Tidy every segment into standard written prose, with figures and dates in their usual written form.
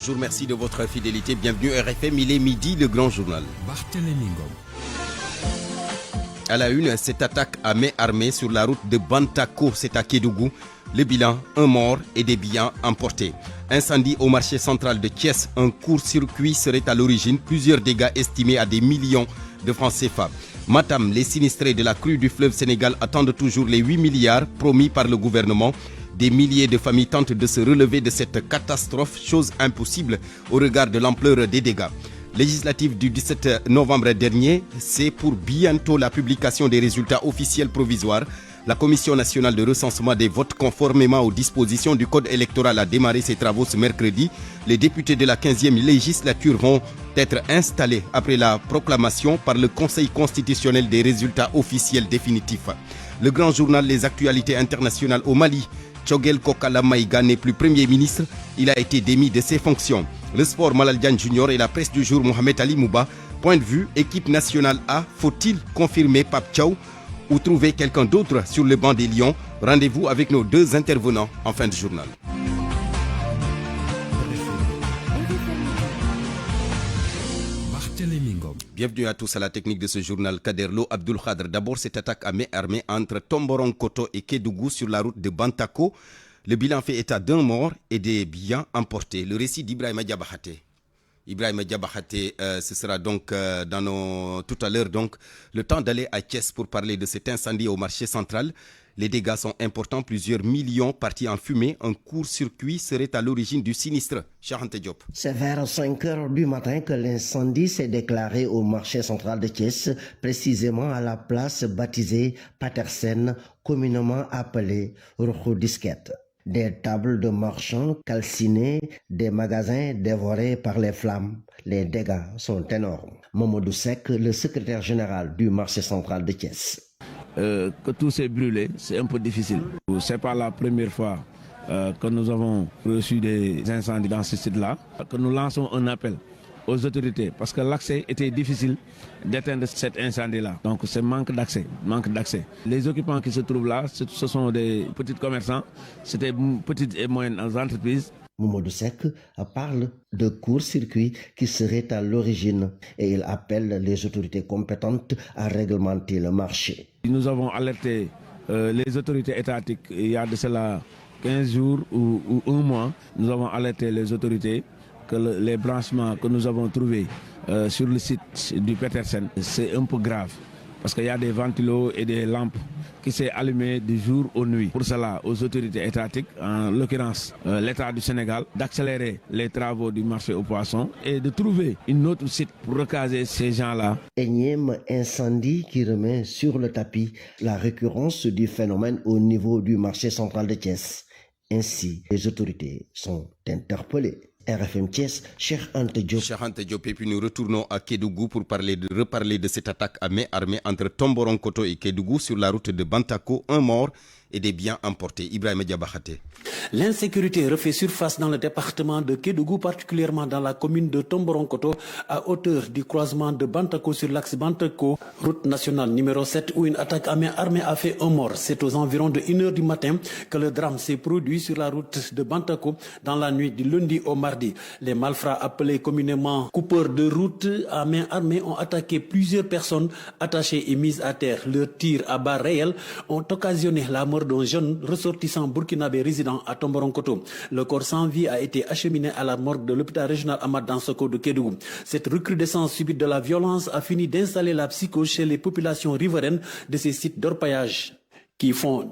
Bonjour, merci de votre fidélité. Bienvenue à RFM, il est midi, le grand journal. À la une, cette attaque à main armée sur la route de Bantako, c'est à Kédougou. Le bilan, un mort et des biens emportés. Incendie au marché central de Thiès, un court-circuit serait à l'origine. Plusieurs dégâts estimés à des millions de francs CFA. Matam, les sinistrés de la crue du fleuve Sénégal attendent toujours les 8 milliards promis par le gouvernement. Des milliers de familles tentent de se relever de cette catastrophe, chose impossible au regard de l'ampleur des dégâts. Législative du 17 novembre dernier, c'est pour bientôt la publication des résultats officiels provisoires. La Commission nationale de recensement des votes conformément aux dispositions du Code électoral a démarré ses travaux ce mercredi. Les députés de la 15e législature vont être installés après la proclamation par le Conseil constitutionnel des résultats officiels définitifs. Le grand journal Les actualités internationales au Mali. Choguel Kokala Maïga n'est plus Premier ministre, il a été démis de ses fonctions. Le sport Malal Diagne Junior et la presse du jour Mohamed Ali Mouba. Point de vue, équipe nationale A, faut-il confirmer Pape Thiaw ou trouver quelqu'un d'autre sur le banc des Lions? Rendez-vous avec nos deux intervenants en fin de journal. Bienvenue à tous à la technique de ce journal. Kaderlo Abdul Khadr. D'abord, cette attaque à main armée entre Tomboronkoto et Kédougou sur la route de Bantako. Le bilan fait état d'un mort et des biens emportés. Le récit d'Ibrahima Diabakhate. Ibrahima Diabakhate, ce sera donc tout à l'heure donc le temps d'aller à Thiès pour parler de cet incendie au marché central. Les dégâts sont importants, plusieurs millions partis en fumée. Un court-circuit serait à l'origine du sinistre. Charante Diop. C'est vers 5 heures du matin que l'incendie s'est déclaré au marché central de Thiès, précisément à la place baptisée Patersen, communément appelée Roukhoudisket. Des tables de marchands calcinées, des magasins dévorés par les flammes. Les dégâts sont énormes. Mamadou Sek, le secrétaire général du marché central de Thiès. Que tout s'est brûlé, c'est un peu difficile. C'est pas la première fois que nous avons reçu des incendies dans ce site-là, que nous lançons un appel aux autorités parce que l'accès était difficile d'éteindre cet incendie-là. Donc c'est manque d'accès. Les occupants qui se trouvent là, ce sont des petits commerçants, c'est des petites et moyennes entreprises. Mamadou Sek parle de court-circuit qui serait à l'origine et il appelle les autorités compétentes à réglementer le marché. Nous avons alerté les autorités étatiques il y a de cela 15 jours ou un mois. Nous avons alerté les autorités que les branchements que nous avons trouvés sur le site du Petersen, c'est un peu grave. Parce qu'il y a des ventilos et des lampes qui s'est allumées du jour au nuit. Pour cela, aux autorités étatiques, en l'occurrence l'État du Sénégal, d'accélérer les travaux du marché aux poissons et de trouver un autre site pour recaser ces gens-là. Énième incendie qui remet sur le tapis la récurrence du phénomène au niveau du marché central de Thiès. Ainsi, les autorités sont interpellées. RFM Thiès, Cheikh Ante Diop. Cheikh Ante Diop, et puis nous retournons à Kédougou pour reparler de cette attaque à main armée entre Tomboronkoto et Kédougou sur la route de Bantako. Un mort et des biens emportés. Ibrahima Diabakhate. L'insécurité refait surface dans le département de Kédougou, particulièrement dans la commune de Tomboronkoto, à hauteur du croisement de Bantako sur l'axe Bantako, route nationale numéro 7, où une attaque à main armée a fait un mort. C'est aux environs de 1h du matin que le drame s'est produit sur la route de Bantako dans la nuit du lundi au mardi. Les malfrats appelés communément coupeurs de route à main armée ont attaqué plusieurs personnes attachées et mises à terre. Leurs tirs à balles réelles ont occasionné la mort d'un jeune ressortissant burkinabé résident à Tomboronkoto. Le corps sans vie a été acheminé à la morgue de l'hôpital régional Ahmad Dansoko de Kédougou. Cette recrudescence subite de la violence a fini d'installer la psychose chez les populations riveraines de ces sites d'orpaillage qui font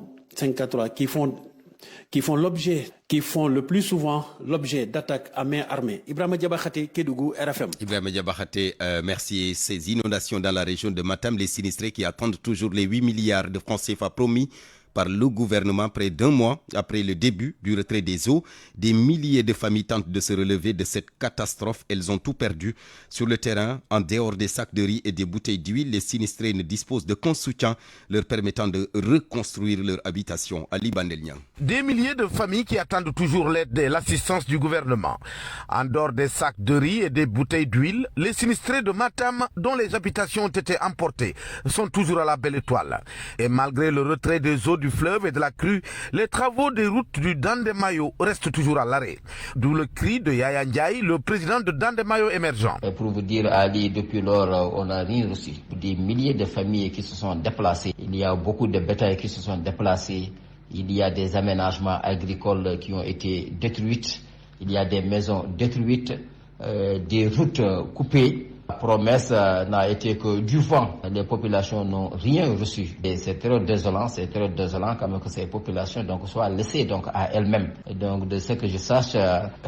le plus souvent l'objet d'attaques à main armée. Ibrahima Diabakhate, Kédougou, RFM. Ibrahima Diabakhate, merci. Ces inondations dans la région de Matam, les sinistrés qui attendent toujours les 8 milliards de francs CFA promis par le gouvernement près d'un mois après le début du retrait des eaux. Des milliers de familles tentent de se relever de cette catastrophe. Elles ont tout perdu sur le terrain. En dehors des sacs de riz et des bouteilles d'huile, les sinistrés ne disposent d'aucun soutien leur permettant de reconstruire leur habitation. Ali Bandelnian. Des milliers de familles qui attendent toujours l'aide et l'assistance du gouvernement. En dehors des sacs de riz et des bouteilles d'huile, les sinistrés de Matam, dont les habitations ont été emportées, sont toujours à la belle étoile. Et malgré le retrait des eaux du fleuve et de la crue, les travaux des routes du Dandemayo restent toujours à l'arrêt. D'où le cri de Yaya Ndiaye, le président de Dandemayo émergent. Et pour vous dire, Ali, depuis lors, on n'a rien reçu. Des milliers de familles qui se sont déplacées. Il y a beaucoup de bétail qui se sont déplacés. Il y a des aménagements agricoles qui ont été détruits. Il y a des maisons détruites, des routes coupées. La promesse n'a été que du vent. Les populations n'ont rien reçu. Et c'est très désolant quand même que ces populations soient laissées à elles-mêmes. Donc de ce que je sache,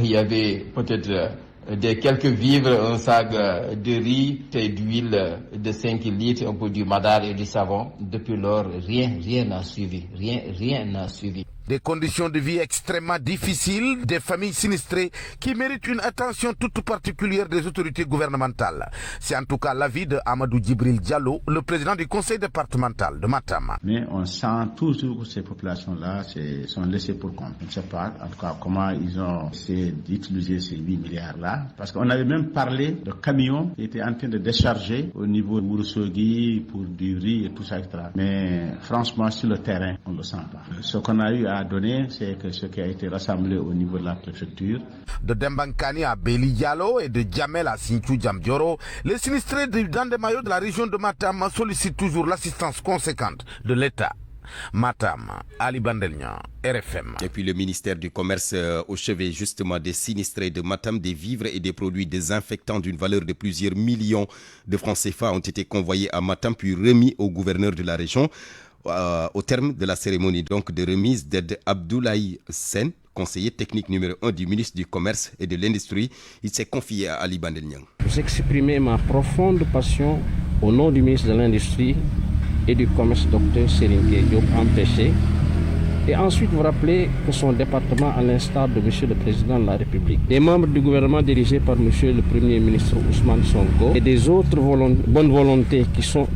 il y avait peut-être des quelques vivres, un sac de riz et d'huile de 5 litres, un peu du madar et du savon. Depuis lors, rien n'a suivi. Rien n'a suivi. Des conditions de vie extrêmement difficiles, des familles sinistrées qui méritent une attention toute particulière des autorités gouvernementales. C'est en tout cas l'avis de Amadou Djibril Diallo, le président du conseil départemental de Matam. Mais on sent toujours que ces populations-là sont laissées pour compte. Je ne sais pas en tout cas comment ils ont essayé d'utiliser ces 8 milliards-là. Parce qu'on avait même parlé de camions qui étaient en train de décharger au niveau de Mourossogui pour du riz et tout ça, etc. Mais franchement, sur le terrain, on ne le sent pas. Ce qu'on a eu à donner, c'est que ce qui a été rassemblé au niveau de la préfecture. De Dembankani à Beli Diallo et de Djamel à Sinchou Djamdioro, les sinistrés du Dandemayo de la région de Matam sollicitent toujours l'assistance conséquente de l'État. Matam, Ali Bandelnian, RFM. Et puis le ministère du Commerce au chevet justement des sinistrés de Matam, des vivres et des produits désinfectants d'une valeur de plusieurs millions de francs CFA ont été convoyés à Matam puis remis au gouverneur de la région. Au terme de la cérémonie donc de remise d'aide, Abdoulaye Sen, conseiller technique numéro 1 du ministre du Commerce et de l'Industrie, il s'est confié à Ali Bandelnian. Vous exprimez ma profonde passion au nom du ministre de l'Industrie et du Commerce, Dr Seringue Diop, empêché, et ensuite vous rappelez que son département, à l'instar de M. le Président de la République, des membres du gouvernement dirigés par M. le Premier ministre Ousmane Sonko et des autres bonnes volontés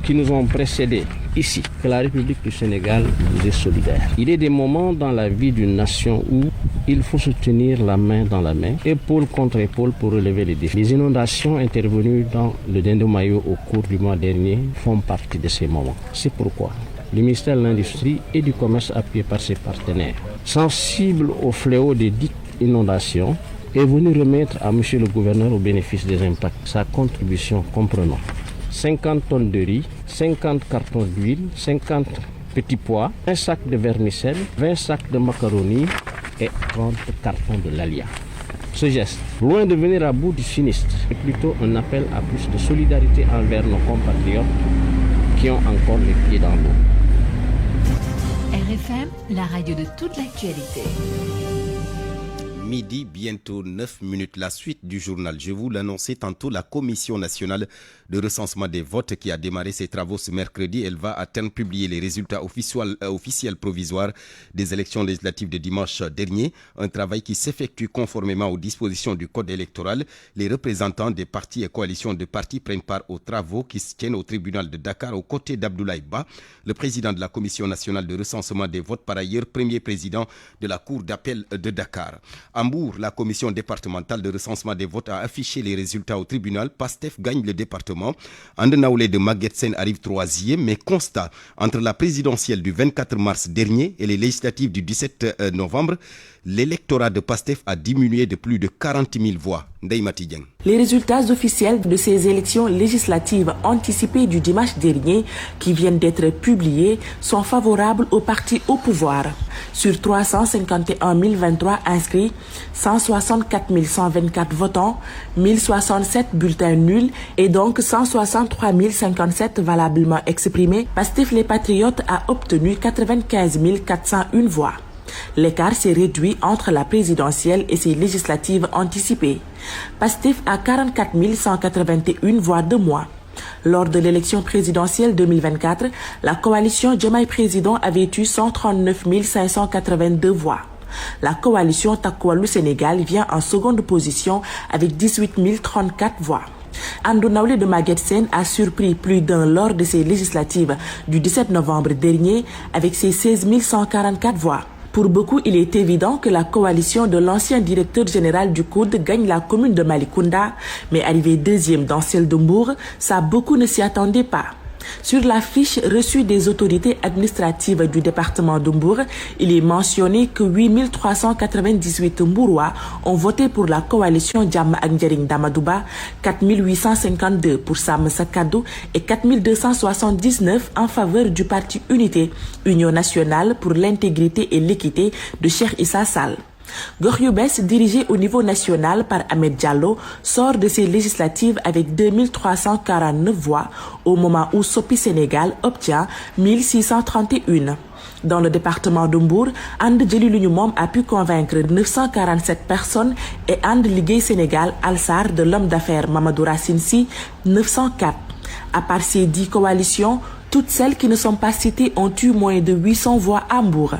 qui nous ont précédés ici, que la République du Sénégal nous est solidaire. Il y a des moments dans la vie d'une nation où il faut se tenir la main dans la main, épaule contre épaule pour relever les défis. Les inondations intervenues dans le Dandemayo au cours du mois dernier font partie de ces moments. C'est pourquoi le ministère de l'Industrie et du Commerce, appuyé par ses partenaires, sensible au fléau des dites inondations, est venu remettre à M. le gouverneur au bénéfice des impacts sa contribution comprenant 50 tonnes de riz, 50 cartons d'huile, 50 petits pois, 1 sac de vermicelle, 20 sacs de macaroni et 30 cartons de lalia. Ce geste, loin de venir à bout du sinistre, est plutôt un appel à plus de solidarité envers nos compatriotes qui ont encore les pieds dans l'eau. RFM, la radio de toute l'actualité. Midi, bientôt 9 minutes. La suite du journal. Je vous l'annonçais tantôt, la Commission nationale de recensement des votes qui a démarré ses travaux ce mercredi. Elle va à terme publier les résultats officiels provisoires des élections législatives de dimanche dernier. Un travail qui s'effectue conformément aux dispositions du code électoral. Les représentants des partis et coalitions de partis prennent part aux travaux qui se tiennent au tribunal de Dakar aux côtés d'Abdoulaye Ba, le président de la Commission nationale de recensement des votes, par ailleurs premier président de la Cour d'appel de Dakar. À Mbour, la commission départementale de recensement des votes a affiché les résultats au tribunal. PASTEF gagne le département. Andenaoulé de Maguette Sène arrive 3e, mais constat, entre la présidentielle du 24 mars dernier et les législatives du 17 novembre, l'électorat de PASTEF a diminué de plus de 40 000 voix. Les résultats officiels de ces élections législatives anticipées du dimanche dernier, qui viennent d'être publiés, sont favorables aux partis au pouvoir. Sur 351 023 inscrits, 164 124 votants, 1067 bulletins nuls et donc 163 057 valablement exprimés, PASTEF les Patriotes a obtenu 95 401 voix. L'écart s'est réduit entre la présidentielle et ses législatives anticipées. PASTEF a 44 181 voix de moins. Lors de l'élection présidentielle 2024, la coalition Diomaye Président avait eu 139 582 voix. La coalition Takoualou Sénégal vient en seconde position avec 18 034 voix. Andenaoulé de Maguette Sène a surpris plus d'un lors de ses législatives du 17 novembre dernier avec ses 16 144 voix. Pour beaucoup, il est évident que la coalition de l'ancien directeur général du COUD gagne la commune de Malicounda, mais arrivé deuxième dans celle de Mbour, ça beaucoup ne s'y attendaient pas. Sur la fiche reçue des autorités administratives du département de Mbour, il est mentionné que 8398 Mbourois ont voté pour la coalition Jàmm ak Njariñ d'Amadou Ba, 4852 pour Sàmm Sa Kàddu et 4279 en faveur du parti Unité, Union nationale pour l'intégrité et l'équité de Cheikh Issa Sall. Gox yu bees, dirigé au niveau national par Ahmed Diallo, sort de ces législatives avec 2349 voix au moment où Sopi Sénégal obtient 1631. Dans le département de Mbour, And Jëli Lu Ñu Moom a pu convaincre 947 personnes et And Liggéey Sénégal Alsar de l'homme d'affaires Mamadou Racine Sy 904. À part ces 10 coalitions, toutes celles qui ne sont pas citées ont eu moins de 800 voix à Mbour.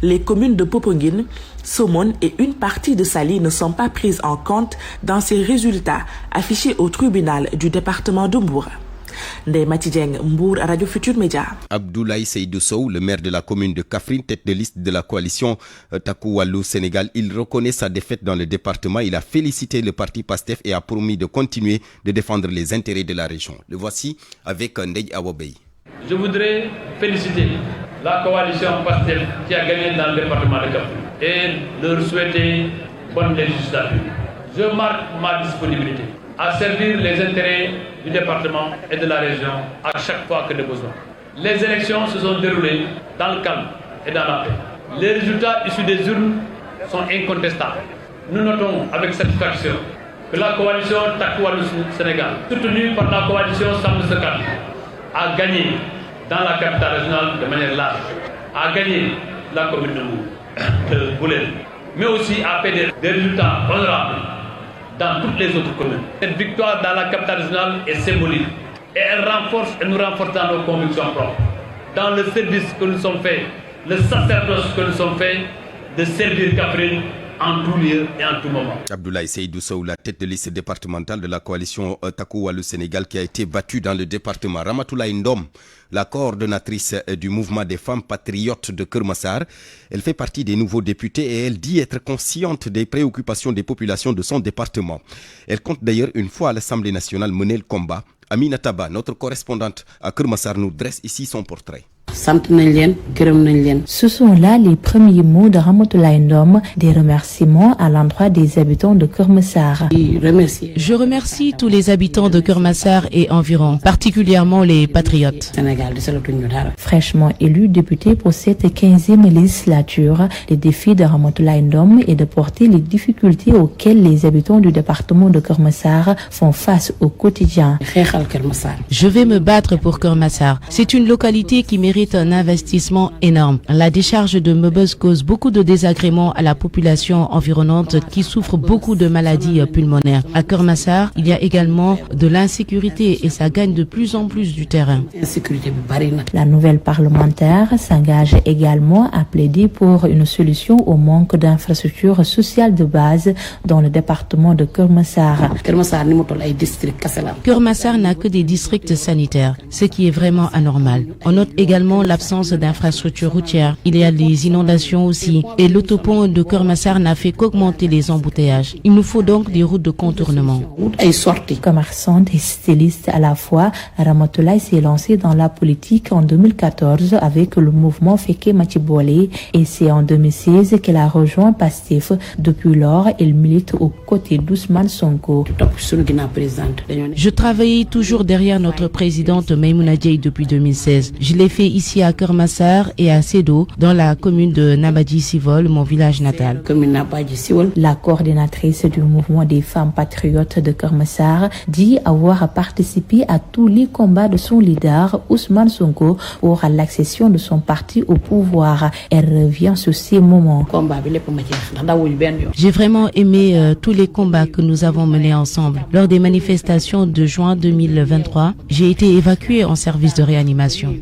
Les communes de Popenguine, Somone et une partie de Saly ne sont pas prises en compte dans ces résultats affichés au tribunal du département de Mbour. Ndeye Mati Dieng, Mbour, Radio Futur Média. Abdoulaye Seydou Sow, le maire de la commune de Kaffrine, tête de liste de la coalition Takku Wallu Sénégal, il reconnaît sa défaite dans le département. Il a félicité le parti PASTEF et a promis de continuer de défendre les intérêts de la région. Le voici avec Ndeye Awobey. Je voudrais féliciter la coalition PASTEF qui a gagné dans le département de Kaffrine et leur souhaiter bonne législature. Je marque ma disponibilité à servir les intérêts du département et de la région à chaque fois que de besoin. Les élections se sont déroulées dans le calme et dans la paix. Les résultats issus des urnes sont incontestables. Nous notons avec satisfaction que la coalition Takku Wallu Sénégal, soutenue par la coalition Sàmm Sa Kàddu, a gagné dans la capitale régionale de manière large, a gagné la commune de Boulel, mais aussi a fait des résultats honorables dans toutes les autres communes. Cette victoire dans la capitale régionale est symbolique et elle renforce et nous renforce dans nos convictions propres, dans le service que nous sommes faits, le sacerdoce que nous sommes faits de servir Kaffrine en tout lieu et en tout moment. Abdoulaye Seydou Sow, la tête de liste départementale de la coalition Takku Wallu Sénégal qui a été battue dans le département. Ramatoulaye Ndom, la coordonnatrice du mouvement des femmes patriotes de Keur Massar. Elle fait partie des nouveaux députés et elle dit être consciente des préoccupations des populations de son département. Elle compte d'ailleurs une fois à l'Assemblée nationale mener le combat. Aminata Ba, notre correspondante à Keur Massar, nous dresse ici son portrait. Ce sont là les premiers mots de Ramatoulaye Ndom, des remerciements à l'endroit des habitants de Keur Massar. Je remercie tous les habitants de Keur Massar et environ, particulièrement les patriotes. Fraîchement élu député pour cette 15e législature, le défi de Ramatoulaye Ndom est de porter les difficultés auxquelles les habitants du département de Keur Massar font face au quotidien. Je vais me battre pour Keur Massar. C'est une localité qui mérite un investissement énorme. La décharge de Meubeuze cause beaucoup de désagréments à la population environnante qui souffre beaucoup de maladies pulmonaires. À Keur Massar, il y a également de l'insécurité et ça gagne de plus en plus du terrain. La nouvelle parlementaire s'engage également à plaider pour une solution au manque d'infrastructures sociales de base dans le département de Keur Massar. Keur Massar n'a que des districts sanitaires, ce qui est vraiment anormal. On note également l'absence d'infrastructures routières. Il y a des inondations aussi. Et l'autopont de Keur Massar n'a fait qu'augmenter les embouteillages. Il nous faut donc des routes de contournement. Commerçante et styliste à la fois, Ramatoulaye s'est lancée dans la politique en 2014 avec le mouvement Fekke Matibole et c'est en 2016 qu'elle a rejoint PASTEF. Depuis lors, elle milite aux côtés d'Ousmane Sonko. Je travaillais toujours derrière notre présidente Maïmouna Dièye depuis 2016. Je l'ai fait ici à Keur Massar et à Sédho, dans la commune de Nabadji Civol, mon village natal. La coordinatrice du mouvement des femmes patriotes de Keur Massar dit avoir participé à tous les combats de son leader Ousmane Sonko pour l'accession de son parti au pouvoir. Elle revient sur ces moments. J'ai vraiment aimé tous les combats que nous avons menés ensemble. Lors des manifestations de juin 2023, j'ai été évacuée en service de réanimation.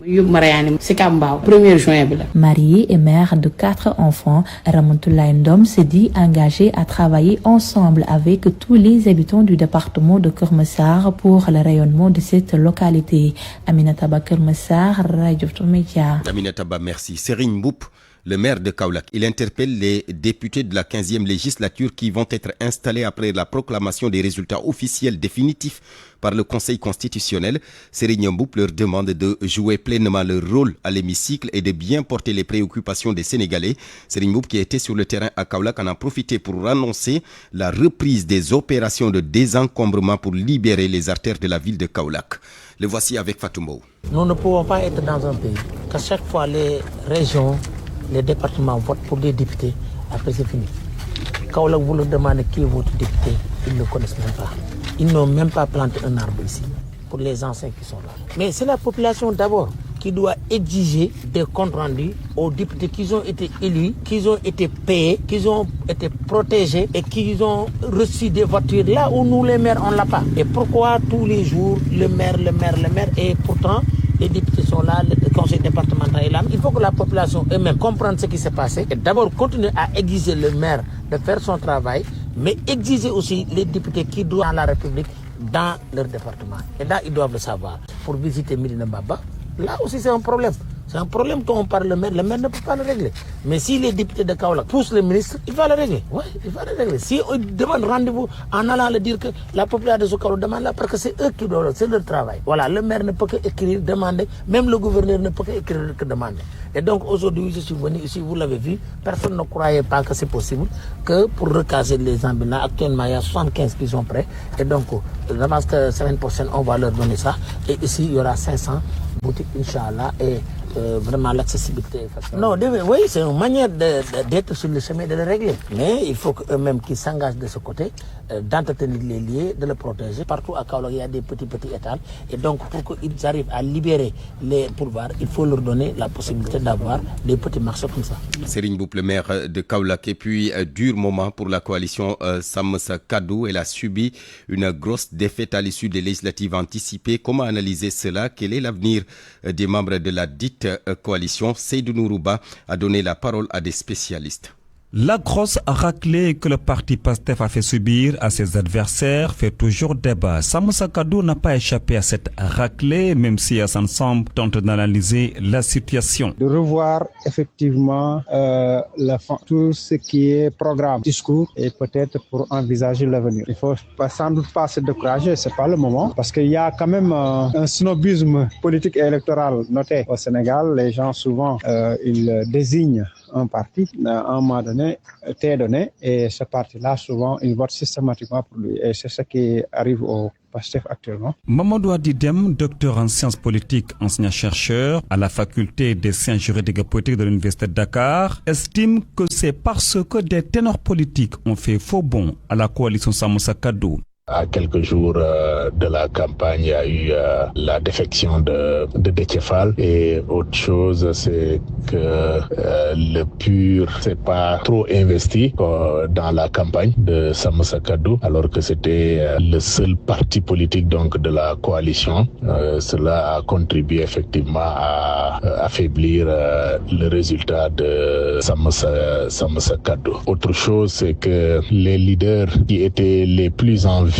Mariée et mère de 4 enfants, Ramatoulaye Ndom se dit engagée à travailler ensemble avec tous les habitants du département de Keur Massar pour le rayonnement de cette localité. Aminata Ba, Keur Massar, Radio Futur Média. Aminata Ba, merci. Serigne Mboup, Le maire de Kaolack, il interpelle les députés de la 15e législature qui vont être installés après la proclamation des résultats officiels définitifs par le Conseil constitutionnel. Serigne Mboup leur demande de jouer pleinement leur rôle à l'hémicycle et de bien porter les préoccupations des Sénégalais. Serigne Mboup, qui était sur le terrain à Kaolack, en a profité pour annoncer la reprise des opérations de désencombrement pour libérer les artères de la ville de Kaolack. Le voici avec Fatoumou. Nous ne pouvons pas être dans un pays qu'à chaque fois les régions, les départements votent pour des députés, après c'est fini. Kaolack, vous leur demandez qui est votre député, ils ne le connaissent même pas. Ils n'ont même pas planté un arbre ici, pour les anciens qui sont là. Mais c'est la population d'abord qui doit exiger des comptes rendus aux députés qui ont été élus, qui ont été payés, qui ont été protégés et qui ont reçu des voitures là où nous les maires on l'a pas. Et pourquoi tous les jours le maire et pourtant les députés sont là, le conseil départemental est là. Il faut que la population eux-mêmes comprenne ce qui s'est passé et d'abord continuer à exiger le maire de faire son travail, mais exiger aussi les députés qui doivent à la République dans leur département. Et là, ils doivent le savoir. Pour visiter Medina Baba, là aussi c'est un problème. C'est un problème quand on parle le maire ne peut pas le régler. Mais si les députés de Kaolack poussent le ministre, il va le régler. Oui, il va le régler. Si on demande rendez-vous en allant le dire que la population de Kaolack demande là, parce que c'est eux qui doivent, c'est leur travail. Voilà, le maire ne peut qu'écrire, demander, même le gouverneur ne peut qu'écrire, que demander. Et donc aujourd'hui, je suis venu ici, vous l'avez vu, personne ne croyait pas que c'est possible, que pour recaser les ambulants, actuellement il y a 75 qui sont prêts. Et donc, je pense que la semaine prochaine, on va leur donner ça. Et ici, il y aura 500 boutiques, Inch'Allah, et vraiment l'accessibilité est facile. Non, oui, c'est une manière d'être sur le chemin de le régler. Mais il faut qu'eux-mêmes qui s'engagent de ce côté, d'entretenir les liens, de le protéger. Partout à Kaolack, il y a des petits étals. Et donc, pour qu'ils arrivent à libérer les pourvoirs, il faut leur donner la possibilité d'avoir des petits marchés comme ça. Serigne Mboup, le maire de Kaolack. Et puis, dur moment pour la coalition Sàmm Sa Kàddu. Elle a subi une grosse défaite à l'issue des législatives anticipées. Comment analyser cela? Quel est l'avenir des membres de la dite coalition? Seydou Nourouba a donné la parole à des spécialistes. La grosse raclée que le parti PASTEF a fait subir à ses adversaires fait toujours débat. Sàmm Sa Kàddu n'a pas échappé à cette raclée, même si Assane Samb tente d'analyser la situation. De revoir effectivement tout ce qui est programme, discours, et peut-être pour envisager l'avenir. Il faut sans doute pas se décourager, c'est pas le moment, parce qu'il y a quand même un snobisme politique et électoral noté au Sénégal. Les gens souvent ils désignent un parti à un moment donné, et ce parti-là, souvent, ils votent systématiquement pour lui. Et c'est ce qui arrive au PASTEF actuellement. Mamadou Adidem, docteur en sciences politiques, enseignant-chercheur à la faculté des sciences juridiques et politiques de l'Université de Dakar, estime que c'est parce que des ténors politiques ont fait faux bond à la coalition Sàmm Sa Kàddu. À quelques jours de la campagne, il y a eu la défection de Déthié Fall. Et autre chose, c'est que le PUR s'est pas trop investi dans la campagne de Sàmm Sa Kàddu, alors que c'était le seul parti politique donc de la coalition. Cela a contribué effectivement à affaiblir le résultat de Sàmm Sa Kàddu. Autre chose, c'est que les leaders qui étaient les plus en vue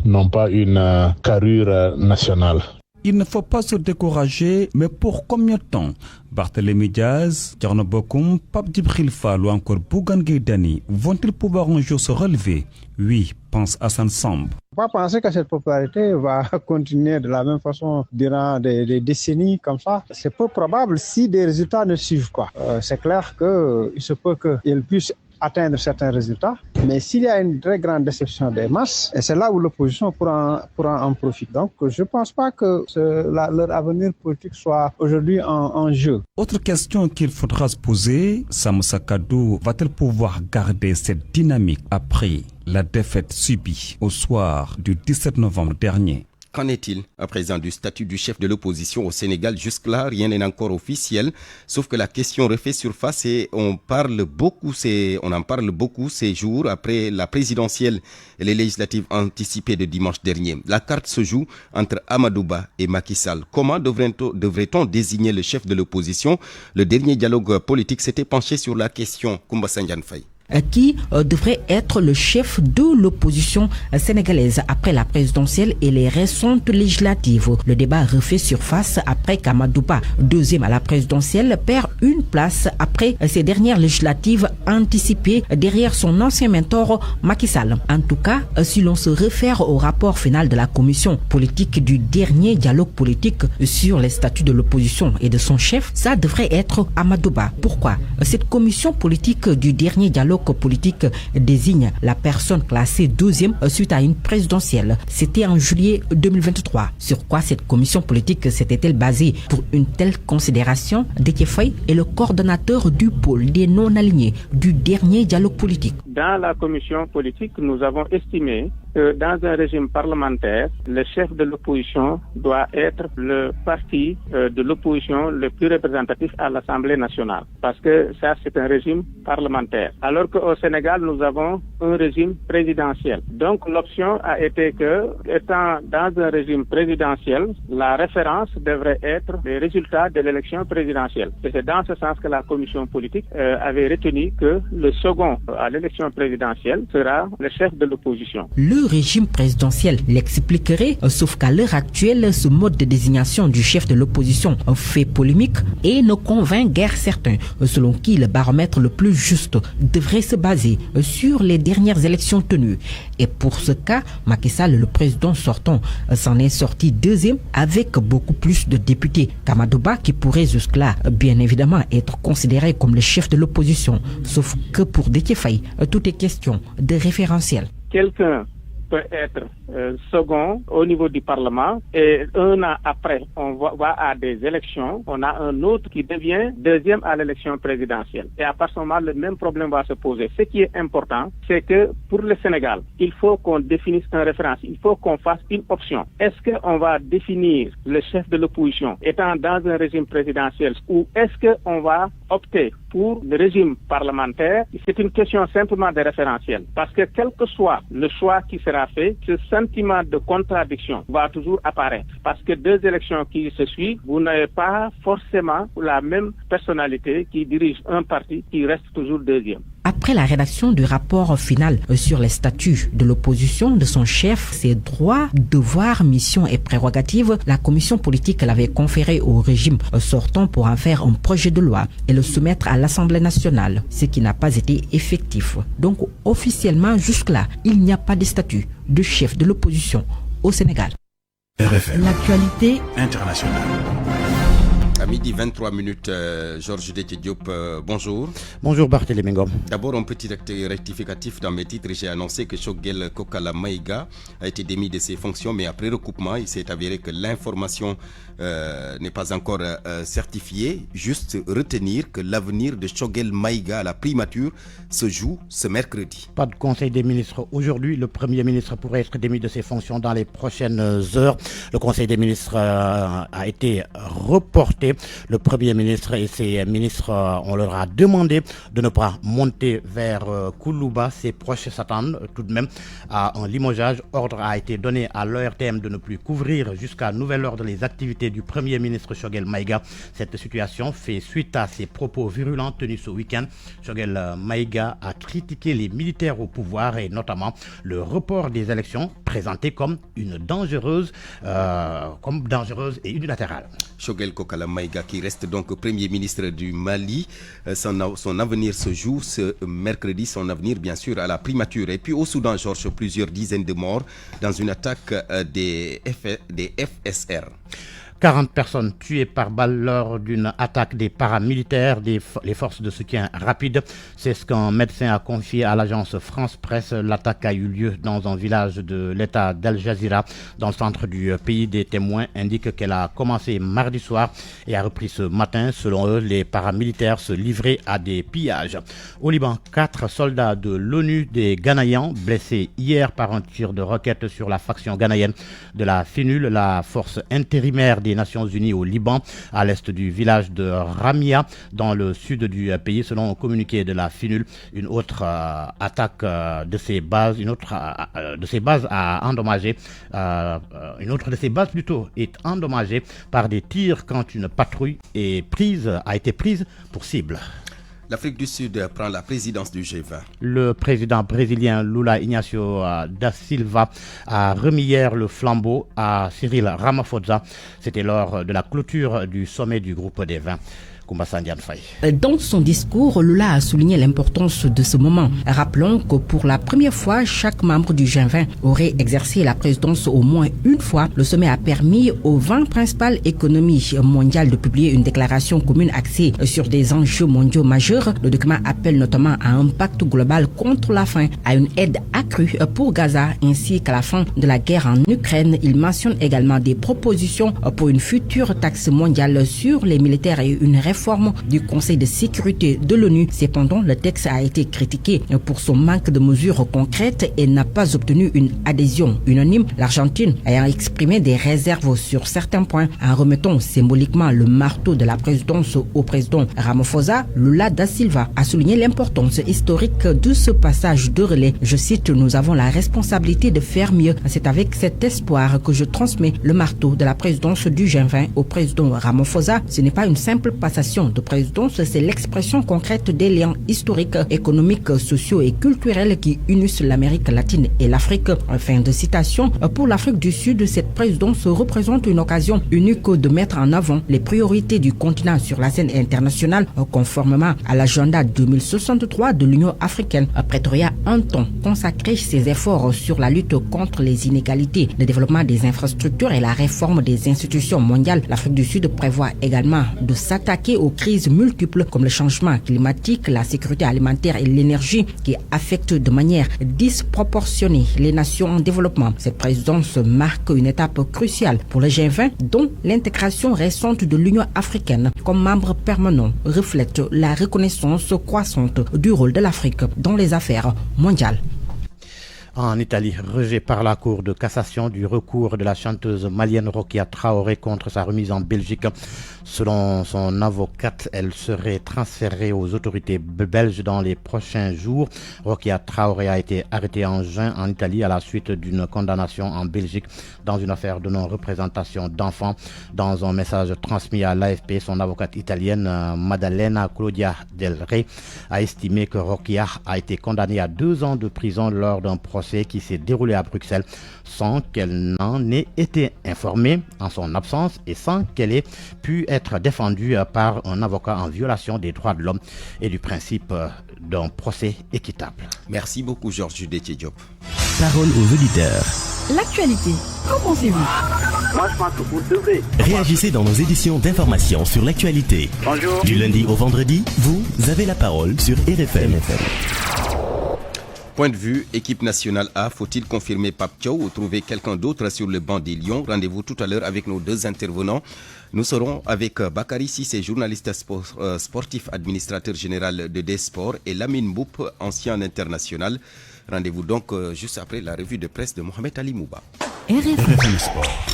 n'ont pas une carrure nationale. Il ne faut pas se décourager, mais pour combien de temps? Barthélémy Diaz, Thierno Bocoum, Pape Djibril Fall ou encore Bougane Gueye Dany vont-ils pouvoir un jour se relever? Oui, pense Assane Samb. On ne peut pas penser que cette popularité va continuer de la même façon durant des décennies comme ça. C'est peu probable si des résultats ne suivent pas. C'est clair qu'il se peut qu'ils puissent atteindre certains résultats, mais s'il y a une très grande déception des masses, et c'est là où l'opposition pourra en profiter. Donc je ne pense pas que leur avenir politique soit aujourd'hui en jeu. Autre question qu'il faudra se poser, Sàmm Sa Kàddu va-t-elle pouvoir garder cette dynamique après la défaite subie au soir du 17 novembre dernier? Qu'en est-il à présent du statut du chef de l'opposition au Sénégal? Jusque-là, rien n'est encore officiel, sauf que la question refait surface et on en parle beaucoup ces jours après la présidentielle et les législatives anticipées de dimanche dernier. La carte se joue entre Amadou Ba et Macky Sall. Comment devrait-on désigner le chef de l'opposition? Le dernier dialogue politique s'était penché sur la question. Koumba Sandiane Faye. qui devrait être le chef de l'opposition sénégalaise après la présidentielle et les récentes législatives. Le débat refait surface après qu'Amadou Ba, deuxième à la présidentielle, perd une place après ces dernières législatives anticipées derrière son ancien mentor Macky Sall. En tout cas, si l'on se réfère au rapport final de la commission politique du dernier dialogue politique sur les statuts de l'opposition et de son chef, ça devrait être Amadou Ba. Pourquoi? Cette commission politique du dernier dialogue politique désigne la personne classée deuxième suite à une présidentielle. C'était en juillet 2023. Sur quoi cette commission politique s'était-elle basée pour une telle considération? Déthié Faye est le coordonnateur du pôle des non-alignés du dernier dialogue politique. Dans la commission politique, nous avons estimé que dans un régime parlementaire, le chef de l'opposition doit être le parti de l'opposition le plus représentatif à l'Assemblée nationale. Parce que ça, c'est un régime parlementaire. Alors qu'au Sénégal, nous avons un régime présidentiel. Donc, l'option a été que, étant dans un régime présidentiel, la référence devrait être les résultats de l'élection présidentielle. Et c'est dans ce sens que la commission politique avait retenu que le second à l'élection présidentielle sera le chef de l'opposition. Le régime présidentiel l'expliquerait, sauf qu'à l'heure actuelle, ce mode de désignation du chef de l'opposition fait polémique et ne convainc guère certains, selon qui le baromètre le plus juste devrait se baser sur les dernières élections tenues. Et pour ce cas, Macky Sall, le président sortant, s'en est sorti deuxième avec beaucoup plus de députés qu'Amadou Ba, qui pourrait jusque-là, bien évidemment, être considéré comme le chef de l'opposition. Sauf que pour Déthié Faye, tout est question de référentiel. Quelqu'un peut être second au niveau du Parlement et un an après, on va à des élections, on a un autre qui devient deuxième à l'élection présidentielle. Et à partir de ce moment, le même problème va se poser. Ce qui est important, c'est que pour le Sénégal, il faut qu'on définisse une référence, il faut qu'on fasse une option. Est-ce qu'on va définir le chef de l'opposition étant dans un régime présidentiel ou est-ce qu'on va opter pour le régime parlementaire? C'est une question simplement de référentiel. Parce que quel que soit le choix qui sera fait, ce sentiment de contradiction va toujours apparaître. Parce que deux élections qui se suivent, vous n'avez pas forcément la même personnalité qui dirige un parti qui reste toujours deuxième. Après la rédaction du rapport final sur les statuts de l'opposition, de son chef, ses droits, devoirs, missions et prérogatives, la commission politique l'avait conféré au régime sortant pour en faire un projet de loi et le soumettre à l'Assemblée nationale, ce qui n'a pas été effectif. Donc officiellement, jusque-là, il n'y a pas de statut de chef de l'opposition au Sénégal. RFM. L'actualité internationale. À midi 23 minutes, Georges Déthié Diop, bonjour. Bonjour Barthélémy Ngom. D'abord, un petit rectificatif dans mes titres. J'ai annoncé que Choguel Kokala Maïga a été démis de ses fonctions, mais après recoupement, il s'est avéré que l'information n'est pas encore certifiée. Juste retenir que l'avenir de Choguel Maïga à la primature se joue ce mercredi. Pas de conseil des ministres aujourd'hui. Le Premier ministre pourrait être démis de ses fonctions dans les prochaines heures. Le conseil des ministres a été reporté. Le Premier ministre et ses ministres, on leur a demandé de ne pas monter vers Koulouba. Ses proches s'attendent tout de même à un limogeage. Ordre a été donné à l'ORTM de ne plus couvrir jusqu'à nouvel ordre les activités du Premier ministre Choguel Maïga. Cette situation fait suite à ses propos virulents tenus ce week-end. Choguel Maïga a critiqué les militaires au pouvoir et notamment le report des élections présenté comme dangereuse et unilatérale. Choguel Kokala Maïga qui reste donc Premier ministre du Mali. Son avenir se joue ce mercredi, son avenir bien sûr à la primature. Et puis au Soudan, Georges, plusieurs dizaines de morts dans une attaque des FSR. 40 personnes tuées par balle lors d'une attaque des paramilitaires, les forces de soutien rapide. C'est ce qu'un médecin a confié à l'agence France Presse. L'attaque a eu lieu dans un village de l'état d'Al Jazeera, dans le centre du pays. Des témoins indiquent qu'elle a commencé mardi soir et a repris ce matin. Selon eux, les paramilitaires se livraient à des pillages. Au Liban, 4 soldats de l'ONU des Ghanéens blessés hier par un tir de roquette sur la faction ghanéenne de la FINUL, la force intérimaire des Nations Unies au Liban, à l'est du village de Ramia, dans le sud du pays. Selon un communiqué de la FINUL, une autre attaque de ces bases, une autre de ces bases est endommagée par des tirs quand une patrouille a été prise pour cible. L'Afrique du Sud prend la présidence du G20. Le président brésilien Lula Inácio da Silva a remis hier le flambeau à Cyril Ramaphosa. C'était lors de la clôture du sommet du groupe des 20. Dans son discours, Lula a souligné l'importance de ce moment. Rappelons que pour la première fois, chaque membre du G20 aurait exercé la présidence au moins une fois. Le sommet a permis aux 20 principales économies mondiales de publier une déclaration commune axée sur des enjeux mondiaux majeurs. Le document appelle notamment à un pacte global contre la faim, à une aide accrue pour Gaza ainsi qu'à la fin de la guerre en Ukraine. Il mentionne également des propositions pour une future taxe mondiale sur les militaires et une réforme du Conseil de sécurité de l'ONU. Cependant, le texte a été critiqué pour son manque de mesures concrètes et n'a pas obtenu une adhésion unanime. L'Argentine ayant exprimé des réserves sur certains points en remettant symboliquement le marteau de la présidence au président Ramaphosa, Lula da Silva a souligné l'importance historique de ce passage de relais. Je cite, « Nous avons la responsabilité de faire mieux. C'est avec cet espoir que je transmets le marteau de la présidence du G20 au président Ramaphosa. Ce n'est pas une simple passation de présidence, c'est l'expression concrète des liens historiques, économiques, sociaux et culturels qui unissent l'Amérique latine et l'Afrique. » Fin de citation. Pour l'Afrique du Sud, cette présidence représente une occasion unique de mettre en avant les priorités du continent sur la scène internationale, conformément à l'agenda 2063 de l'Union africaine. Pretoria entend consacrer ses efforts sur la lutte contre les inégalités, le développement des infrastructures et la réforme des institutions mondiales. L'Afrique du Sud prévoit également de s'attaquer aux crises multiples comme le changement climatique, la sécurité alimentaire et l'énergie qui affectent de manière disproportionnée les nations en développement. Cette présidence marque une étape cruciale pour le G20 dont l'intégration récente de l'Union africaine comme membre permanent reflète la reconnaissance croissante du rôle de l'Afrique dans les affaires mondiales. En Italie, rejet par la Cour de cassation du recours de la chanteuse malienne Rokia Traoré contre sa remise en Belgique. Selon son avocate, elle serait transférée aux autorités belges dans les prochains jours. Rokia Traoré a été arrêtée en juin en Italie à la suite d'une condamnation en Belgique dans une affaire de non-représentation d'enfants. Dans un message transmis à l'AFP, son avocate italienne Maddalena Claudia Del Re a estimé que Rokia a été condamnée à 2 ans de prison lors d'un procès qui s'est déroulé à Bruxelles sans qu'elle n'en ait été informée en son absence et sans qu'elle ait pu être défendue par un avocat en violation des droits de l'homme et du principe d'un procès équitable. Merci beaucoup Georges Détié-Diop. Parole aux auditeurs. L'actualité, qu'en pensez-vous? Moi, je pense que vous devez. Réagissez dans nos éditions d'information sur l'actualité. Bonjour. Du lundi au vendredi, vous avez la parole sur RFM. Point de vue, équipe nationale A, faut-il confirmer Pape Thiaw ou trouver quelqu'un d'autre sur le banc des Lions? Rendez-vous tout à l'heure avec nos 2 intervenants. Nous serons avec Bakary Sissé, journaliste sportif, administrateur général de Desports, et Lamine Mboup, ancien international. Rendez-vous donc juste après la revue de presse de Mohamed Ali Mouba. RFM Sport.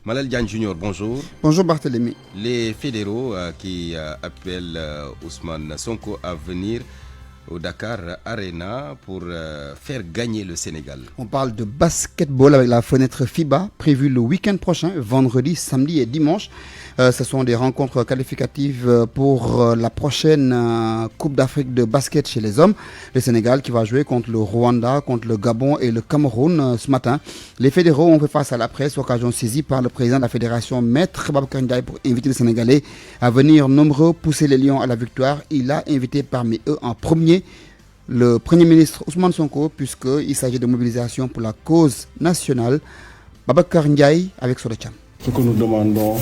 Malal Diagne Junior, bonjour. Bonjour Barthélémy. Les fédéraux qui appellent Ousmane Sonko à venir au Dakar Arena pour faire gagner le Sénégal. On parle de basketball avec la fenêtre FIBA prévue le week-end prochain, vendredi, samedi et dimanche. Ce sont des rencontres qualificatives pour la prochaine Coupe d'Afrique de basket chez les hommes. Le Sénégal qui va jouer contre le Rwanda, contre le Gabon et le Cameroun ce matin. Les fédéraux ont fait face à la presse, occasion saisie par le président de la fédération, Maître Babacar Ndiaye, pour inviter les Sénégalais à venir nombreux pousser les Lions à la victoire. Il a invité parmi eux en premier le Premier ministre Ousmane Sonko, puisqu'il s'agit de mobilisation pour la cause nationale. Babacar Ndiaye avec Sodetiam. Ce que nous demandons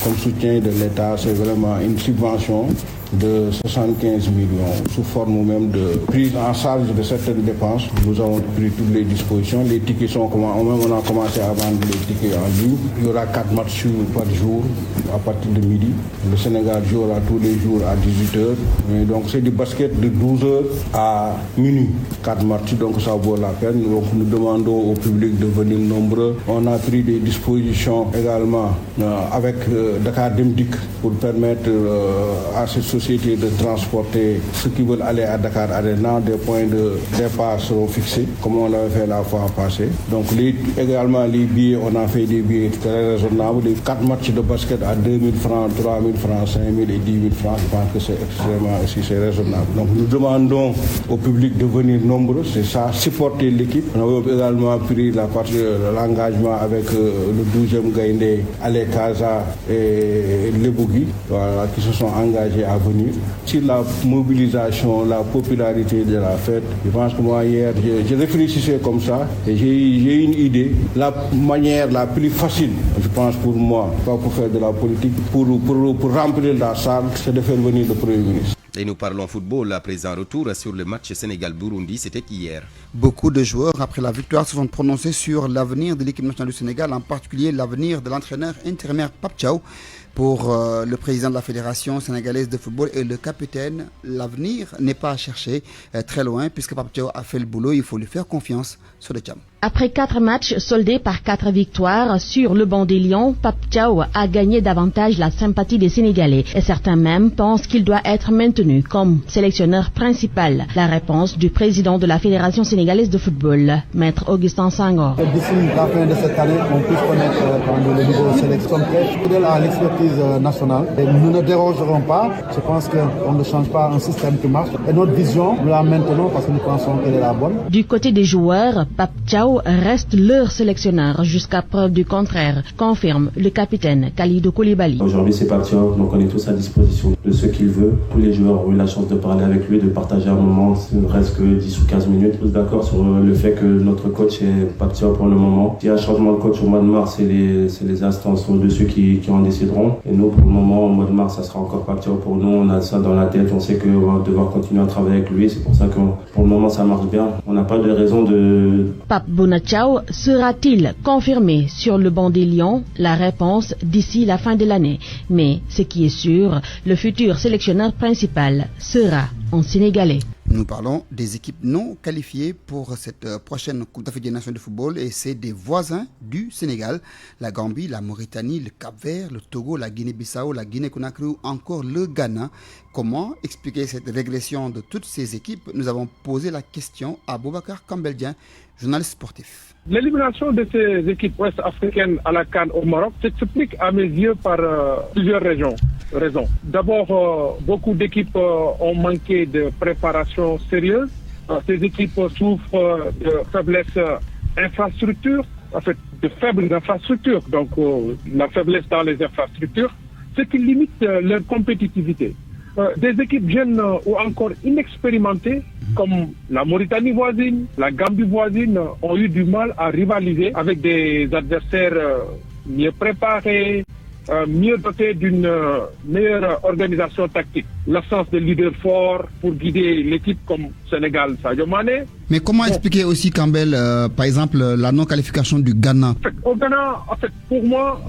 comme soutien de l'État, c'est vraiment une subvention de 75 millions sous forme même de prise en charge de certaines dépenses. Nous avons pris toutes les dispositions. Les tickets sont on a commencé à vendre les tickets en ligne. Il y aura 4 matchs par jour à partir de midi. Le Sénégal jouera tous les jours à 18h. Et donc c'est du basket de 12h à minuit. 4 matchs, donc ça vaut la peine. Donc nous demandons au public de venir nombreux. On a pris des dispositions également avec Dakar Demdik pour permettre à cette société sociétés de transporter ceux qui veulent aller à Dakar Arena. Des points de départ seront fixés, comme on l'avait fait la fois passée. Donc également les billets, on a fait des billets très raisonnables. Les 4 matchs de basket à 2 000 francs, 3 000 francs, 5 000 et 10 000 francs, je pense que c'est extrêmement aussi, c'est raisonnable. Donc nous demandons au public de venir nombreux, c'est ça, supporter l'équipe. On a également pris l'engagement avec le 12e Gaïndé, Ale Kaza et Lebougui, voilà, qui se sont engagés à venir. Si la mobilisation, la popularité de la fête, je pense que moi hier, je réfléchissais comme ça et j'ai une idée. La manière la plus facile, je pense pour moi, pas pour faire de la politique, pour remplir la salle, c'est de faire venir le Premier ministre. Et nous parlons football à présent. Retour sur le match Sénégal-Burundi, c'était hier. Beaucoup de joueurs, après la victoire, se sont prononcés sur l'avenir de l'équipe nationale du Sénégal, en particulier l'avenir de l'entraîneur intérimaire Pape Thiaw. Pour le président de la Fédération sénégalaise de football et le capitaine, l'avenir n'est pas à chercher très loin, puisque Pape Thiaw a fait le boulot, il faut lui faire confiance sur le Tcham. Après 4 matchs soldés par 4 victoires sur le banc des Lions, Pape Thiaw a gagné davantage la sympathie des Sénégalais et certains même pensent qu'il doit être maintenu comme sélectionneur principal. La réponse du président de la Fédération sénégalaise de football, Maître Augustin Senghor. D'ici la fin de cette année, on puisse connaître le niveau de sélection très fidèle à l'expertise nationale. Et nous ne dérogerons pas. Je pense qu'on ne change pas un système qui marche. Et notre vision, nous la maintenons parce que nous pensons qu'elle est la bonne. Du côté des joueurs, Pape Thiaw reste leur sélectionneur jusqu'à preuve du contraire, confirme le capitaine Kalidou Koulibaly. Aujourd'hui, c'est Pape Thiaw, donc on est tous à disposition de ce qu'il veut. Tous les joueurs ont eu la chance de parler avec lui, de partager un moment, il ne reste que 10 ou 15 minutes. Tous d'accord sur le fait que notre coach est Pape Thiaw pour le moment. S'il y a un changement de coach au mois de mars, c'est les instances au-dessus qui en décideront. Et nous, pour le moment, au mois de mars, ça sera encore Pape Thiaw pour nous. On a ça dans la tête, on sait qu'on va devoir continuer à travailler avec lui. C'est pour ça que pour le moment, ça marche bien. On n'a pas de raison de... Pape Bouna Thiaw sera-t-il confirmé sur le banc des Lions? La réponse d'ici la fin de l'année. Mais ce qui est sûr, le futur sélectionneur principal sera un Sénégalais. Nous parlons des équipes non qualifiées pour cette prochaine Coupe d'Afrique des Nations de football et c'est des voisins du Sénégal, la Gambie, la Mauritanie, le Cap-Vert, le Togo, la Guinée-Bissau, la Guinée-Conakry ou encore le Ghana. Comment expliquer cette régression de toutes ces équipes? Nous avons posé la question à Boubacar Kambeldien, journaliste sportif. L'élimination de ces équipes ouest-africaines à la CAN au Maroc s'explique à mes yeux par plusieurs raisons. D'abord, beaucoup d'équipes ont manqué de préparation sérieuse. Ces équipes souffrent de faiblesse infrastructure, en fait de faibles infrastructures, donc la faiblesse dans les infrastructures, ce qui limite leur compétitivité. Des équipes jeunes ou encore inexpérimentées, comme la Mauritanie voisine, la Gambie voisine, ont eu du mal à rivaliser avec des adversaires mieux préparés, mieux dotés d'une meilleure organisation tactique. L'absence de leader fort pour guider l'équipe comme Sénégal, Sadio Mané. Mais comment expliquer aussi, Campbell, par exemple, la non-qualification du Ghana? Au Ghana, en fait, pour moi,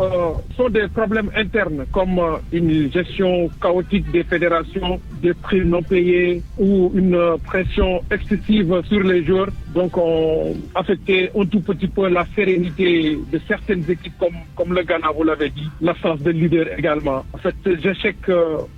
sont des problèmes internes, comme une gestion chaotique des fédérations, des prix non payés ou une pression excessive sur les joueurs. Donc, ont affecté un tout petit peu la sérénité de certaines équipes comme le Ghana, vous l'avez dit. L'absence de leader également. En fait, ces échecs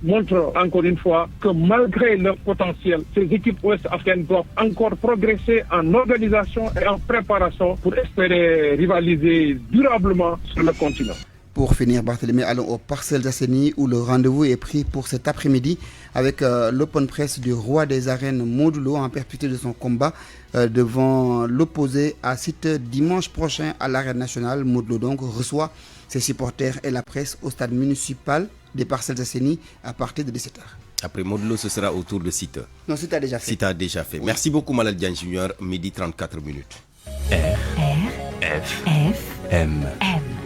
montrent encore une fois que malgré leur potentiel, ces équipes ouest-africaines doivent encore progresser en organisation et en préparation pour espérer rivaliser durablement sur le continent. Pour finir, Barthélémy, allons aux Parcelles Assainies où le rendez-vous est pris pour cet après-midi avec l'open press du roi des arènes Modou Lo en perspective de son combat devant l'opposé à Site dimanche prochain à l'arène nationale. Modou Lo donc reçoit ses supporters et la presse au stade municipal des Parcelles Assainies à partir de 17h. Après Modou Lo, ce sera au tour de Site. Non, Site a déjà fait. Site a déjà fait. Oui. Merci beaucoup Malal Diagne Junior, midi 34 minutes.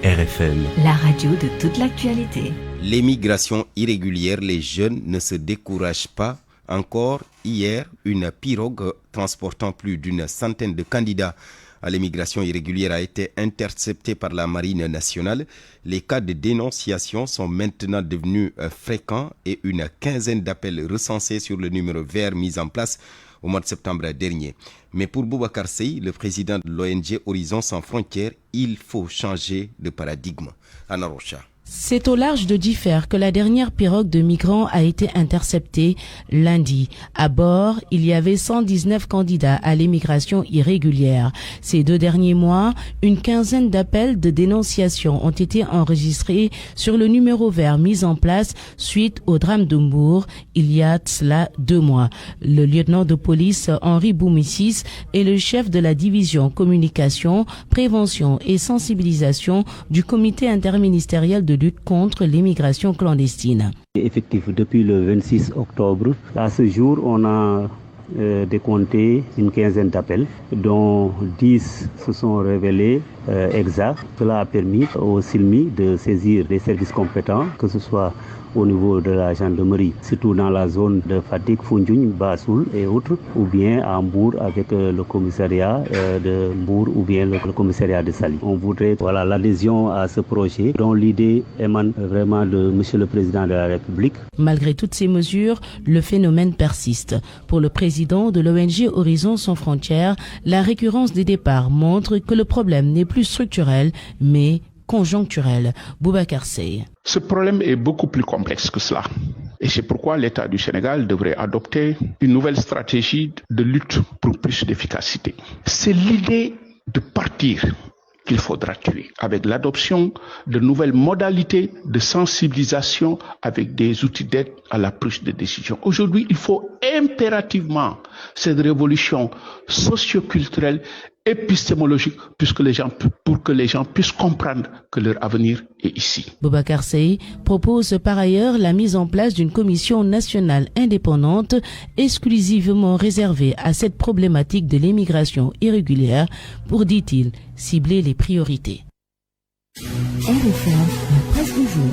RFM, la radio de toute l'actualité. L'émigration irrégulière, les jeunes ne se découragent pas. Encore hier, une pirogue transportant plus d'une centaine de candidats à l'émigration irrégulière a été interceptée par la Marine nationale. Les cas de dénonciation sont maintenant devenus fréquents et une quinzaine d'appels recensés sur le numéro vert mis en place au mois de septembre dernier. Mais pour Boubacar Sey, le président de l'ONG Horizon Sans Frontières, il faut changer de paradigme. Anna Rocha. C'est au large de Differ que la dernière pirogue de migrants a été interceptée lundi. À bord, il y avait 119 candidats à l'immigration irrégulière. Ces 2 derniers mois, une quinzaine d'appels de dénonciation ont été enregistrés sur le numéro vert mis en place suite au drame de Mbour il y a cela 2 mois. Le lieutenant de police Henri Boumissis est le chef de la division communication, prévention et sensibilisation du comité interministériel de lutte contre l'immigration clandestine. Effectif depuis le 26 octobre. À ce jour, on a décompté une quinzaine d'appels, dont 10 se sont révélés exacts. Cela a permis au SILMI de saisir les services compétents, que ce soit au niveau de la gendarmerie, surtout dans la zone de Fatick, Foundiougne, Bassoul et autres, ou bien à Mbour avec le commissariat de Mbour ou bien le commissariat de Saly. On voudrait l'adhésion à ce projet dont l'idée émane vraiment de Monsieur le Président de la République. Malgré toutes ces mesures, le phénomène persiste. Pour le président de l'ONG Horizon Sans Frontières, la récurrence des départs montre que le problème n'est plus structurel, mais conjoncturel. Boubacar Seye. Ce problème est beaucoup plus complexe que cela. Et c'est pourquoi l'État du Sénégal devrait adopter une nouvelle stratégie de lutte pour plus d'efficacité. C'est l'idée de partir qu'il faudra tuer, avec l'adoption de nouvelles modalités de sensibilisation avec des outils d'aide à la prise de décision. Aujourd'hui, il faut impérativement cette révolution socio-culturelle, épistémologique, pour que les gens puissent comprendre que leur avenir est ici. Boubacar Seye propose par ailleurs la mise en place d'une commission nationale indépendante exclusivement réservée à cette problématique de l'immigration irrégulière pour, dit-il, cibler les priorités. RFM, la presse du jour.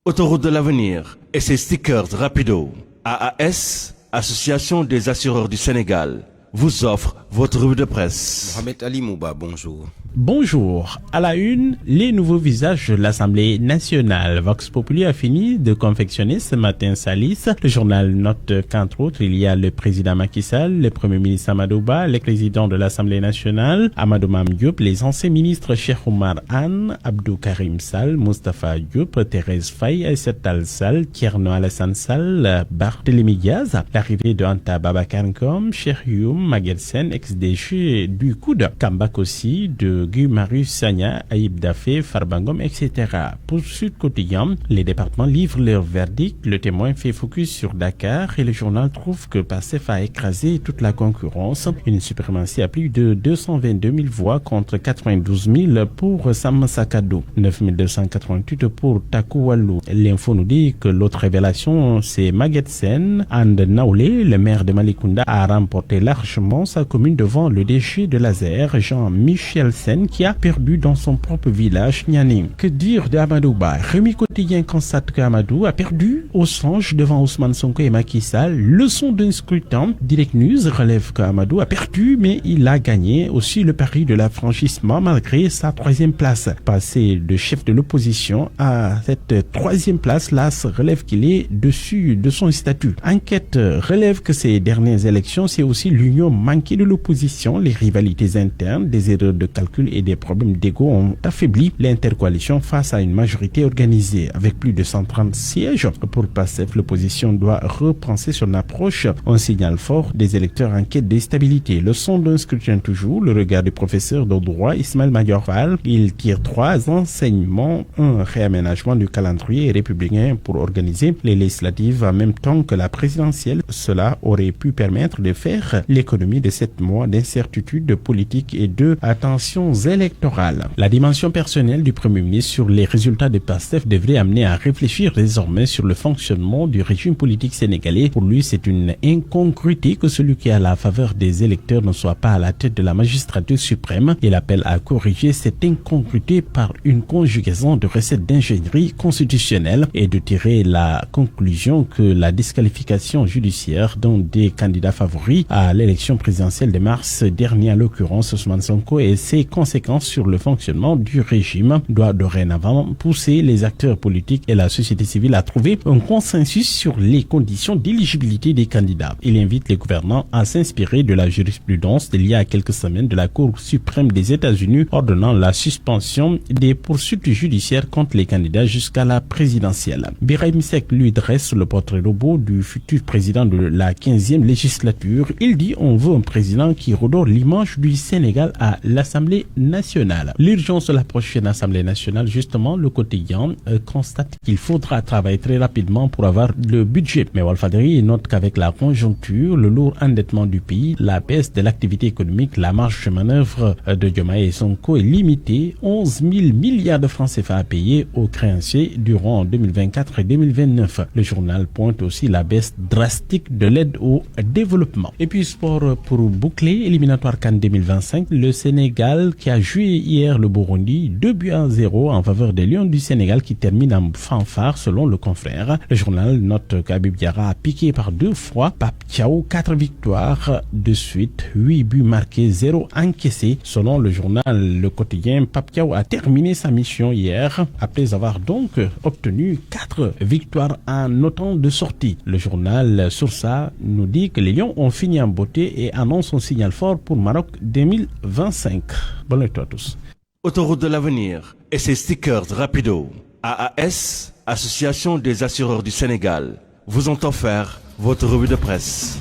Autoroute de l'avenir et ses stickers rapido. AAS, Association des assureurs du Sénégal, vous offre votre revue de presse. Mohamed Ali Mouba, bonjour. Bonjour. À la une, les nouveaux visages de l'Assemblée nationale. Vox Populi a fini de confectionner ce matin sa liste. Le journal note qu'entre autres, il y a le président Macky Sall, le premier ministre Amadou Ba, le président de l'Assemblée nationale, Amadou Mame Diop, les anciens ministres Cheikh Oumar Anne, Abdou Karim Sall, Moustapha Diop, Thérèse Faye, Aïssata Tall Sall, Thierno Alassane Sall, Barthélémy Diaz, l'arrivée de Anta Babacar Ngom, Cheikh Youm, Maguette Sène, ex-DG du COUD, Kambak aussi, de Guy Marius Sagna, Aïb Dafé, Farbangom, etc. Pour Sud Quotidien, les départements livrent leur verdict. Le Témoin fait focus sur Dakar et le journal trouve que PASTEF a écrasé toute la concurrence. Une suprématie à plus de 222 000 voix contre 92 000 pour Sam Sakado, 9 288 pour Takou Wallou. L'info nous dit que l'autre révélation, c'est Maguette Sène. And Naoulé, le maire de Malicounda, a remporté largement sa commune devant le DG de l'Azer, Jean-Michel Sène, qui a perdu dans son propre village Nianing. Que dire de Amadou Ba? Rémi Quotidien constate qu'Amadou a perdu au songe devant Ousmane Sonko et Macky Sall. Leçon d'un scrutin. Direct News relève qu'Amadou a perdu, mais il a gagné aussi le pari de l'affranchissement malgré sa 3e place. Passé de chef de l'opposition à cette 3e place, l'AS relève qu'il est dessus de son statut. Enquête relève que ces dernières élections, c'est aussi l'union manquée de l'opposition, les rivalités internes, des erreurs de calcul et des problèmes d'ego ont affaibli l'intercoalition face à une majorité organisée. Avec plus de 130 sièges pour PASTEF, l'opposition doit repenser son approche. Un signal fort des électeurs en quête de stabilité. Le son d'un scrutin toujours, le regard du professeur de droit Ismaël Madior Fall. Il tire 3 enseignements, un réaménagement du calendrier républicain pour organiser les législatives en même temps que la présidentielle. Cela aurait pu permettre de faire l'économie de 7 mois d'incertitude politique et de tensions électorales. La dimension personnelle du Premier ministre sur les résultats de PASTEF devrait amener à réfléchir désormais sur le fonctionnement du régime politique sénégalais. Pour lui, c'est une incongruité que celui qui a la faveur des électeurs ne soit pas à la tête de la magistrature suprême. Il appelle à corriger cette incongruité par une conjugaison de recettes d'ingénierie constitutionnelle et de tirer la conclusion que la disqualification judiciaire d'un des candidats favoris à l'élection présidentielle de mars dernier, à l'occurrence Ousmane Sonko et ses conseillers, conséquences sur le fonctionnement du régime, doit dorénavant pousser les acteurs politiques et la société civile à trouver un consensus sur les conditions d'éligibilité des candidats. Il invite les gouvernants à s'inspirer de la jurisprudence d'il y a quelques semaines de la Cour suprême des États-Unis ordonnant la suspension des poursuites judiciaires contre les candidats jusqu'à la présidentielle. Birahim Seck lui dresse le portrait robot du futur président de la 15e législature. Il dit on veut un président qui redore l'image du Sénégal à l'Assemblée nationale. L'urgence de la prochaine Assemblée nationale, justement, le quotidien constate qu'il faudra travailler très rapidement pour avoir le budget. Mais Walfadjri note qu'avec la conjoncture, le lourd endettement du pays, la baisse de l'activité économique, la marge de manœuvre de Diomaye et Sonko est limitée. 11 000 milliards de francs CFA à payer aux créanciers durant 2024 et 2029. Le journal pointe aussi la baisse drastique de l'aide au développement. Et puis sport pour boucler, éliminatoire CAN 2025, le Sénégal qui a joué hier le Burundi 2-0 en faveur des Lions du Sénégal qui termine en fanfare selon le confrère. Le journal note qu'Habib Diarra a piqué par 2 fois. Pape Thiaw, 4 victoires de suite, 8 buts marqués, 0 encaissés. Selon le journal Le Quotidien, Pape Thiaw a terminé sa mission hier après avoir donc obtenu 4 victoires en autant de sorties. Le journal Source nous dit que les Lions ont fini en beauté et annonce un signal fort pour Maroc 2025. Bonne nuit à tous. Autoroute de l'avenir et ses stickers rapido. AAS, Association des assureurs du Sénégal, vous ont offert votre revue de presse.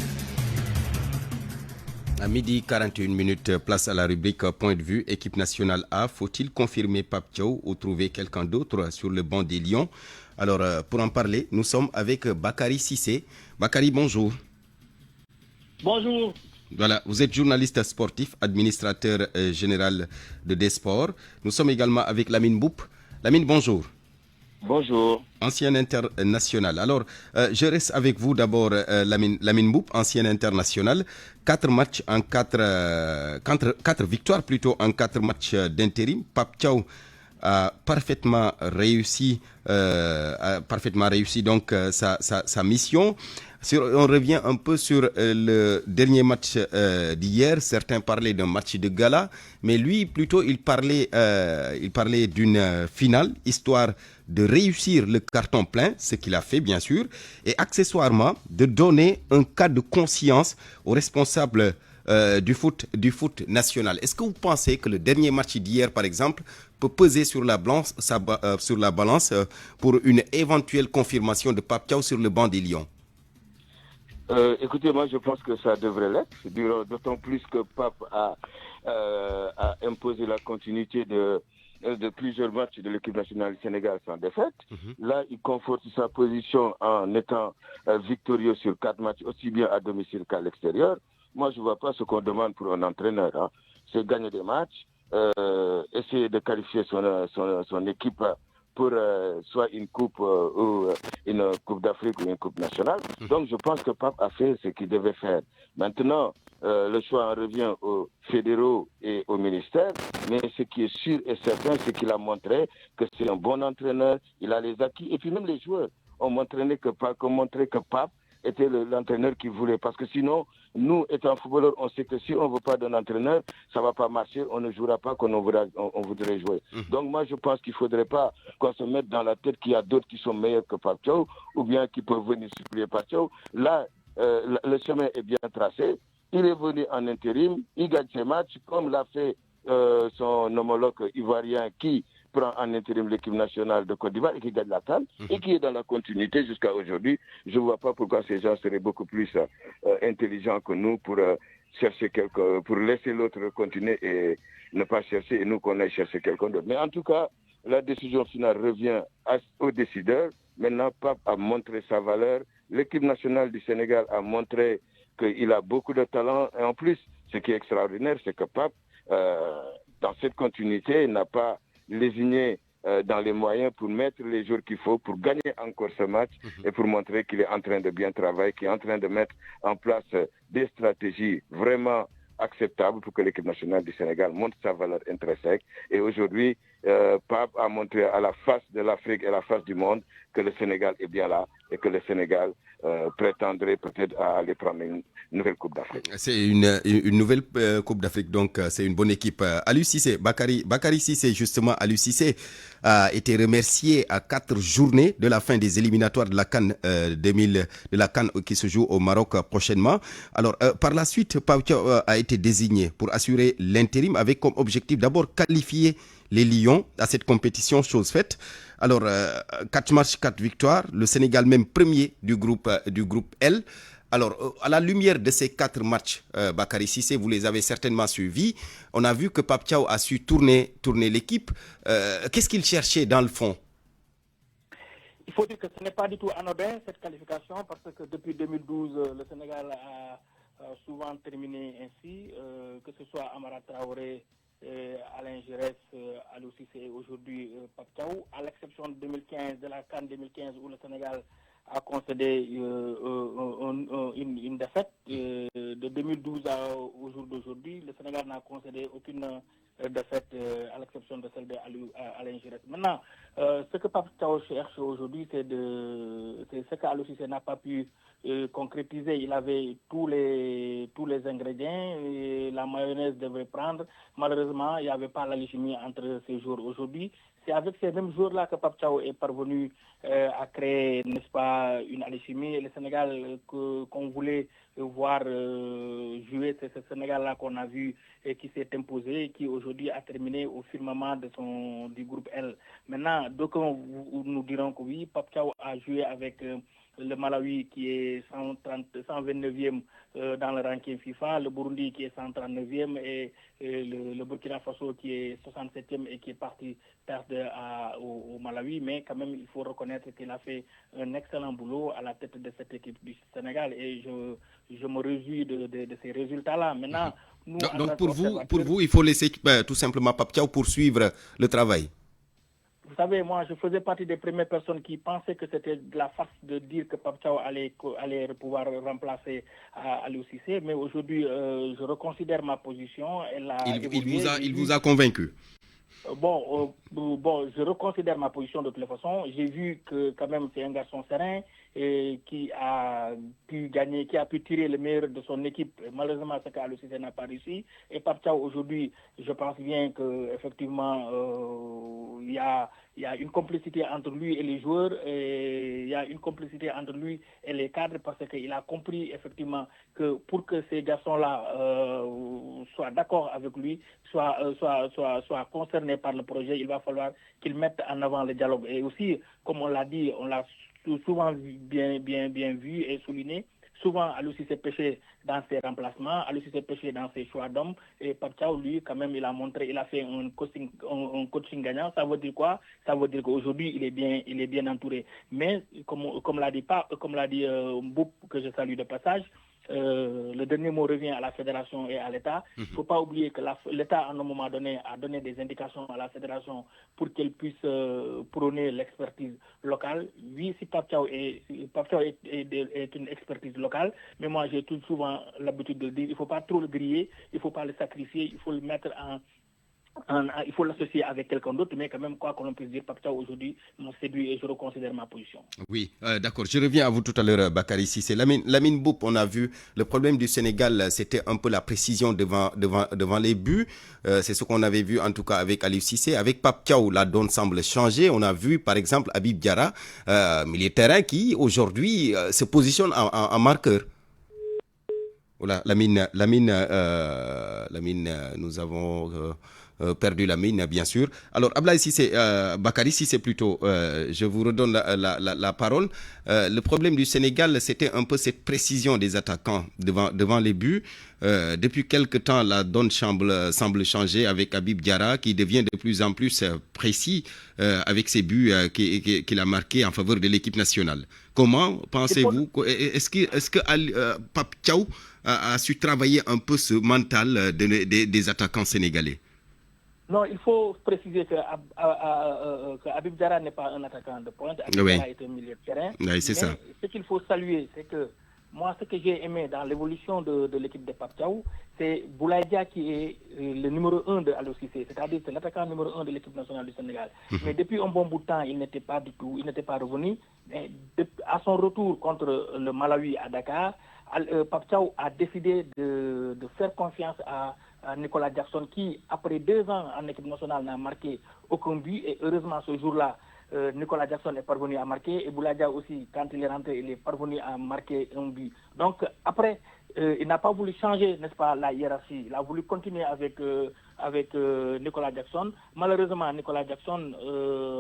À midi 41 minutes, place à la rubrique Point de vue. Équipe nationale A, faut-il confirmer Pape Thiaw ou trouver quelqu'un d'autre sur le banc des Lions? Alors, pour en parler, nous sommes avec Bakary Cissé. Bakary, bonjour. Bonjour. Voilà, vous êtes journaliste sportif, administrateur général de Desports. Nous sommes également avec Lamine Boup. Lamine, bonjour. Bonjour. Ancien international. Alors, je reste avec vous d'abord, Lamine Boup, ancien international. 4 matchs en 4 victoires plutôt en 4 matchs d'intérim. Pape Thiaw a parfaitement réussi donc sa mission. On revient un peu sur le dernier match d'hier. Certains parlaient d'un match de gala, mais lui, plutôt, il parlait d'une finale, histoire de réussir le carton plein, ce qu'il a fait, bien sûr, et accessoirement, de donner un cas de conscience aux responsables du foot national. Est-ce que vous pensez que le dernier match d'hier, par exemple, peut peser sur la balance pour une éventuelle confirmation de Pape Thiaw sur le banc des Lions? Écoutez, moi je pense que ça devrait l'être, d'autant plus que Pape a imposé la continuité de plusieurs matchs de l'équipe nationale du Sénégal sans défaite. Là, il conforte sa position en étant victorieux sur 4 matchs, aussi bien à domicile qu'à l'extérieur. Moi, je ne vois pas ce qu'on demande pour un entraîneur. C'est gagner des matchs, essayer de qualifier son équipe pour soit une coupe ou une coupe d'Afrique ou une coupe nationale. Donc je pense que Pape a fait ce qu'il devait faire. Maintenant, le choix en revient aux fédéraux et au ministère, mais ce qui est sûr et certain, c'est qu'il a montré que c'est un bon entraîneur, il a les acquis, et puis même les joueurs ont montré que Pape était l'entraîneur qu'il voulait. Parce que sinon, nous, étant footballeurs, on sait que si on ne veut pas d'un entraîneur, ça ne va pas marcher, on ne jouera pas comme on voudrait jouer. Donc moi, je pense qu'il ne faudrait pas qu'on se mette dans la tête qu'il y a d'autres qui sont meilleurs que Pape Thiaw, ou bien qui peuvent venir suppléer Pape Thiaw. Là, le chemin est bien tracé. Il est venu en intérim, il gagne ses matchs, comme l'a fait son homologue ivoirien qui prend en intérim l'équipe nationale de Côte d'Ivoire et qui gagne la CAN et qui est dans la continuité jusqu'à aujourd'hui. Je ne vois pas pourquoi ces gens seraient beaucoup plus intelligents que nous pour chercher pour laisser l'autre continuer et ne pas chercher et nous qu'on aille chercher quelqu'un d'autre. Mais en tout cas, la décision finale revient aux décideurs. Maintenant, Pape a montré sa valeur. L'équipe nationale du Sénégal a montré qu'il a beaucoup de talent. Et en plus, ce qui est extraordinaire, c'est que Pape, dans cette continuité, n'a pas lésigné dans les moyens pour mettre les jours qu'il faut pour gagner encore ce match et pour montrer qu'il est en train de bien travailler, qu'il est en train de mettre en place des stratégies vraiment acceptables pour que l'équipe nationale du Sénégal montre sa valeur intrinsèque. Et aujourd'hui, Pape a montré à la face de l'Afrique et à la face du monde que le Sénégal est bien là et que le Sénégal prétendrait peut-être à aller prendre une nouvelle Coupe d'Afrique. C'est une nouvelle Coupe d'Afrique, donc c'est une bonne équipe. Aliou Cissé, Bakary Cissé, justement, Aliou Cissé a été remercié à 4 journées de la fin des éliminatoires de la CAN 2000, de la CAN qui se joue au Maroc prochainement. Alors, par la suite, Pape Thiaw a été désigné pour assurer l'intérim avec comme objectif d'abord qualifier les Lions à cette compétition, chose faite. Alors, 4 matchs, 4 victoires, le Sénégal même premier du groupe L. Alors, à la lumière de ces 4 matchs, Bakary Cissé, vous les avez certainement suivis. On a vu que Pape Thiaw a su tourner l'équipe. Qu'est-ce qu'il cherchait dans le fond? Il faut dire que ce n'est pas du tout anodin, cette qualification, parce que depuis 2012, le Sénégal a souvent terminé ainsi, que ce soit Amara Traoré, Alain Giresse, Aliou Cissé, aujourd'hui Pape Thiaw, à l'exception de 2015, de la CAN 2015, où le Sénégal a concédé une défaite. De 2012 au jour d'aujourd'hui, le Sénégal n'a concédé aucune défaite, à l'exception de celle d'Alain Giresse. Maintenant, ce que Pape Thiaw cherche aujourd'hui, c'est ce qu'Aliou Cissé n'a pas pu concrétiser. Il avait tous les ingrédients, et la mayonnaise devait prendre. Malheureusement, il n'y avait pas l'alchimie entre ces jours. Aujourd'hui, c'est avec ces mêmes jours-là que Pape Thiaw est parvenu à créer, n'est-ce pas, une alchimie. Et le Sénégal qu'on voulait voir jouer, c'est ce Sénégal-là qu'on a vu et qui s'est imposé, et qui aujourd'hui a terminé au firmament du groupe L. Maintenant, d'aucuns nous diront que oui, Pape Thiaw a joué avec le Malawi qui est 129e dans le ranking FIFA, le Burundi qui est 139e et le Burkina Faso qui est 67e et qui est parti perdre au Malawi. Mais quand même, il faut reconnaître qu'il a fait un excellent boulot à la tête de cette équipe du Sénégal et je me réjouis de ces résultats-là. Maintenant, nous, donc pour vous, il faut laisser tout simplement Pape Thiaw poursuivre le travail. Vous savez, moi, je faisais partie des premières personnes qui pensaient que c'était de la farce de dire que Pape Thiaw allait pouvoir remplacer Aliou Cissé. Mais aujourd'hui, je reconsidère ma position. Il vous a convaincu? Bon, je reconsidère ma position de toute façon. J'ai vu que quand même c'est un garçon serein et qui a pu gagner, qui a pu tirer le meilleur de son équipe. Malheureusement, ce qu'Aliou Cissé n'a pas réussi. Et Pape Thiaw aujourd'hui, je pense bien que effectivement il y a une complicité entre lui et les joueurs, et il y a une complicité entre lui et les cadres, parce qu'il a compris effectivement que pour que ces garçons-là soient d'accord avec lui, soient concernés par le projet, il va falloir qu'ils mettent en avant le dialogue. Et aussi, comme on l'a dit, on l'a souvent bien vu et souligné, souvent Aliou Cissé pêché dans ses remplacements, Aliou Cissé pêché dans ses choix d'hommes, et Pape Thiaw, lui, quand même, il a fait un coaching gagnant. Ça veut dire quoi? Ça veut dire qu'aujourd'hui, il est bien entouré. Mais, comme l'a dit Mboup, que je salue de passage, le dernier mot revient à la fédération et à l'État. Il ne faut pas oublier que l'État, à un moment donné, a donné des indications à la fédération pour qu'elle puisse prôner l'expertise locale. Oui, si Pape Thiaw est une expertise locale, mais moi j'ai tout souvent l'habitude de dire, il ne faut pas trop le griller, il ne faut pas le sacrifier, il faut le mettre il faut l'associer avec quelqu'un d'autre, mais quand même, quoi qu'on puisse dire, Pape Thiaw aujourd'hui m'a séduit et je reconsidère ma position. Oui, d'accord. Je reviens à vous tout à l'heure, Bakary Cissé. Lamine Mboup, on a vu le problème du Sénégal, c'était un peu la précision devant les buts. C'est ce qu'on avait vu en tout cas avec Aliou Cissé. Avec Pape Thiaw, la donne semble changer. On a vu par exemple Habib Diarra, milieu de terrain, qui aujourd'hui se positionne en marqueur. Voilà, Lamine, nous avons perdu Lamine, bien sûr. Alors, Ablaye Cissé, Bakary Cissé plutôt, je vous redonne la parole. Le problème du Sénégal, c'était un peu cette précision des attaquants devant les buts. Depuis quelque temps, la donne semble changer avec Habib Diarra, qui devient de plus en plus précis avec ses buts qu'il a marqués en faveur de l'équipe nationale. Comment pensez-vous, est-ce que Pape Thiaw a su travailler un peu ce mental des attaquants sénégalais? Non, il faut préciser que Habib Diarra n'est pas un attaquant de pointe. Habib Diarra est un milieu de terrain. Oui, c'est ça. Ce qu'il faut saluer, c'est que moi, ce que j'ai aimé dans l'évolution de l'équipe de Pape Thiaw, c'est Boulaye Dia qui est le numéro 1 de Aliou Cissé, c'est-à-dire c'est l'attaquant numéro 1 de l'équipe nationale du Sénégal. Mais depuis un bon bout de temps, il n'était pas revenu. Mais à son retour contre le Malawi à Dakar, Pape Thiaw a décidé de faire confiance à Nicolas Jackson qui, après 2 ans en équipe nationale, n'a marqué aucun but. Et heureusement, ce jour-là, Nicolas Jackson est parvenu à marquer et Boulaye Dia aussi, quand il est rentré, il est parvenu à marquer un but. Donc après, il n'a pas voulu changer, n'est-ce pas, la hiérarchie. Il a voulu continuer avec Nicolas Jackson. Malheureusement, Nicolas Jackson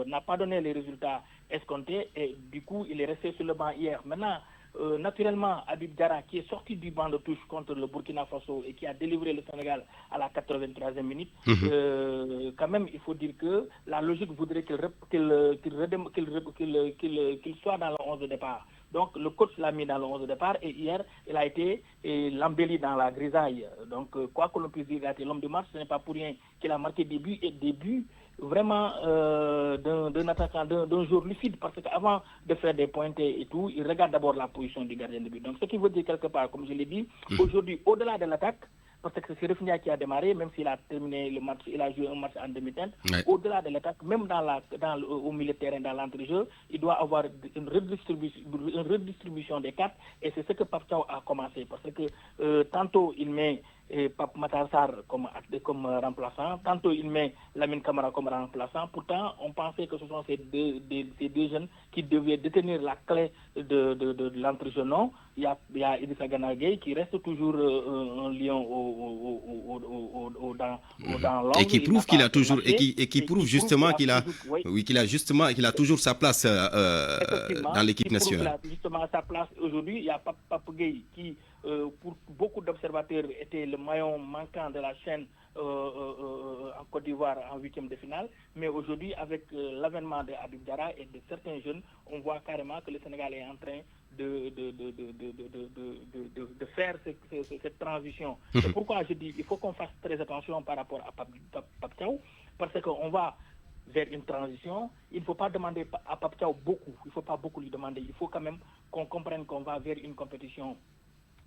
n'a pas donné les résultats escomptés et du coup, il est resté sur le banc hier. Maintenant, naturellement, Habib Diarra, qui est sorti du banc de touche contre le Burkina Faso et qui a délivré le Sénégal à la 83e minute, quand même, il faut dire que la logique voudrait qu'il soit dans le 11 de départ. Donc, le coach l'a mis dans le 11 de départ et hier, il a été l'embelli dans la grisaille. Donc, quoi que l'on puisse dire, il a été l'homme du match. Ce n'est pas pour rien qu'il a marqué des buts vraiment d'un attaquant, d'un joueur lucide, parce qu'avant de faire des pointés et tout, il regarde d'abord la position du gardien de but. Donc ce qui veut dire quelque part, comme je l'ai dit, aujourd'hui, au-delà de l'attaque, parce que c'est Refinia qui a démarré, même s'il a terminé le match, il a joué un match en demi-teinte, au-delà de l'attaque, même au milieu de terrain, dans l'entrejeu, il doit avoir une redistribution des cartes, et c'est ce que Pape Thiaw a commencé, parce que tantôt il met Pape Matar Sarr comme remplaçant, tantôt il met Lamine Camara comme remplaçant. Pourtant, on pensait que ce sont ces deux jeunes qui devaient détenir la clé de l'entrejeu. Non, il y a Idrissa Gana Gueye qui reste toujours un lion dans l'ombre. Et qui prouve qu'il a toujours qu'il a toujours sa place dans l'équipe nationale. Justement sa place aujourd'hui. Il y a Pape Gueye qui pour beaucoup d'observateurs était le maillon manquant de la chaîne en Côte d'Ivoire en 8e de finale, mais aujourd'hui avec l'avènement de Habib Diarra et de certains jeunes, on voit carrément que le Sénégal est en train de faire cette transition. C'est pourquoi je dis il faut qu'on fasse très attention par rapport à Pape Thiaw, parce qu'on va vers une transition. Il ne faut pas demander à Pape Thiaw beaucoup, il ne faut pas beaucoup lui demander, il faut quand même qu'on comprenne qu'on va vers une compétition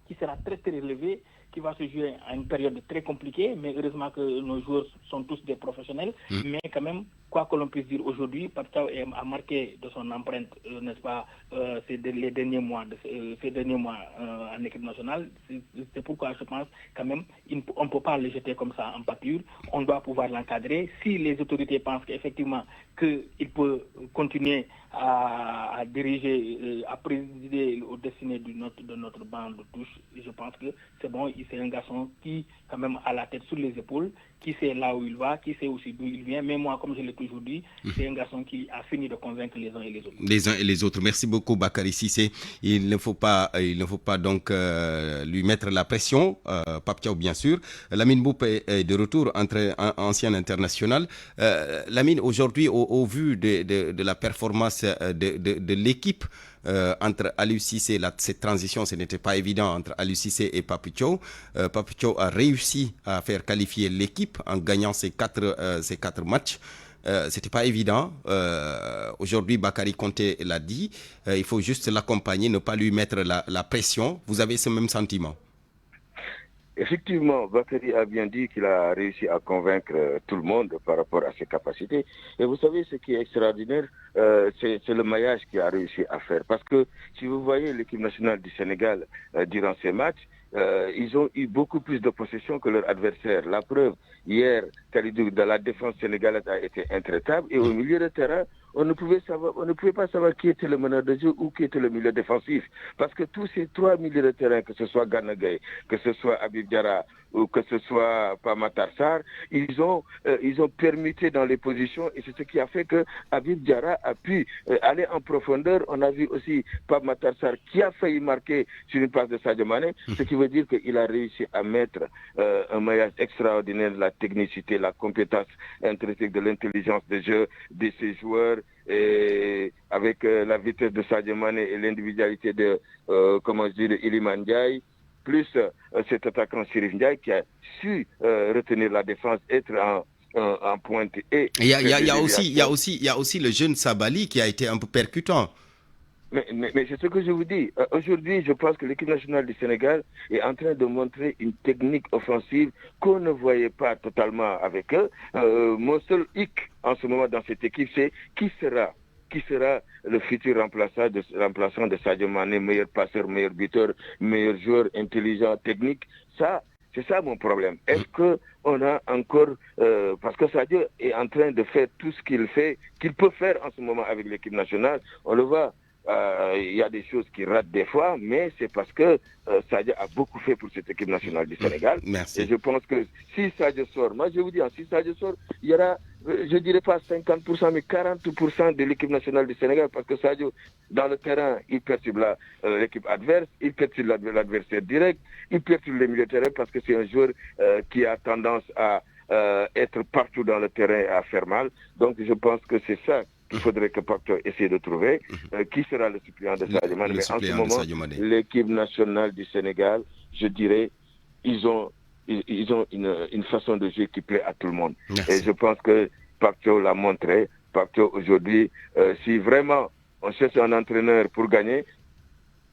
qui sera très très relevée, qui va se jouer à une période très compliquée, mais heureusement que nos joueurs sont tous des professionnels, mais quand même, quoi que l'on puisse dire aujourd'hui, Pape Thiaw a marqué de son empreinte, n'est-ce pas, ces derniers mois en équipe nationale. C'est pourquoi je pense quand même, on ne peut pas le jeter comme ça en pâture, on doit pouvoir l'encadrer. Si les autorités pensent qu'effectivement qu'il peut continuer à diriger, à présider au destiné de notre banc de touche, je pense que c'est bon, c'est un garçon qui quand même a la tête sur les épaules, qui sait là où il va, qui sait aussi d'où il vient. Mais moi, comme je l'ai toujours dit, c'est un garçon qui a fini de convaincre les uns et les autres. Les uns et les autres. Merci beaucoup, Bakary Cissé. Il ne faut pas donc lui mettre la pression. Pape Thiaw, bien sûr. Lamine Mboup est de retour, ancien international. Lamine, aujourd'hui, au vu de la performance de l'équipe, entre Aliou Cissé, cette transition, ce n'était pas évident entre Aliou Cissé et Pape Thiaw. Pape Thiaw a réussi à faire qualifier l'équipe en gagnant ces quatre matchs. C'était pas évident. Aujourd'hui, Bakary Konté l'a dit. Il faut juste l'accompagner, ne pas lui mettre la pression. Vous avez ce même sentiment? Effectivement, Bakary a bien dit qu'il a réussi à convaincre tout le monde par rapport à ses capacités. Et vous savez, ce qui est extraordinaire, c'est le maillage qu'il a réussi à faire. Parce que si vous voyez l'équipe nationale du Sénégal durant ces matchs, ils ont eu beaucoup plus de possession que leurs adversaires. La preuve, hier, Kalidou, dans la défense sénégalaise a été intraitable. Et au milieu de terrain, on ne pouvait pas savoir qui était le meneur de jeu ou qui était le milieu défensif. Parce que tous ces trois milieux de terrain, que ce soit Gana Gueye, que ce soit Habib Diarra ou que ce soit Pape Matar Sarr, ils ont permuté dans les positions et c'est ce qui a fait que Habib Diarra a pu aller en profondeur. On a vu aussi Pape Matar Sarr qui a failli marquer sur une passe de Sadio Mané, ce qui veut dire qu'il a réussi à mettre un maillage extraordinaire de la technicité, la compétence intrinsèque, de l'intelligence de jeu de ses joueurs, et avec la vitesse de Sadio Mané et l'individualité de Iliman Ndiaye, plus cet attaquant Chérif Ndiaye qui a su retenir la défense, être en pointe. Et il y a aussi le jeune Sabali qui a été un peu percutant. Mais c'est ce que je vous dis. Aujourd'hui, je pense que l'équipe nationale du Sénégal est en train de montrer une technique offensive qu'on ne voyait pas totalement avec eux. Mon seul hic en ce moment dans cette équipe, c'est qui sera le futur remplaçant de Sadio Mané, meilleur passeur, meilleur buteur, meilleur joueur, intelligent, technique. Ça, c'est ça mon problème. Est-ce qu'on a encore... parce que Sadio est en train de faire tout ce qu'il peut faire en ce moment avec l'équipe nationale. On le voit. Il y a des choses qui ratent des fois, mais c'est parce que Sadio a beaucoup fait pour cette équipe nationale du Sénégal. Merci. Et je pense que si Sadio sort, moi je vous dis, si Sadio sort, il y aura, je dirais pas 50%, mais 40% de l'équipe nationale du Sénégal, parce que Sadio, dans le terrain, il perturbe l'équipe adverse, il perturbe l'adversaire direct, il perturbe les milieux de terrain, parce que c'est un joueur qui a tendance à être partout dans le terrain et à faire mal. Donc je pense que c'est ça qu'il faudrait que Pacto essaie de trouver. Qui sera le suppléant de Sadio Mané? Mais en ce moment, l'équipe nationale du Sénégal, je dirais, ils ont une façon de jouer qui plaît à tout le monde. Merci. Et je pense que Pacto l'a montré. Pacto, aujourd'hui, si vraiment on cherche un entraîneur pour gagner,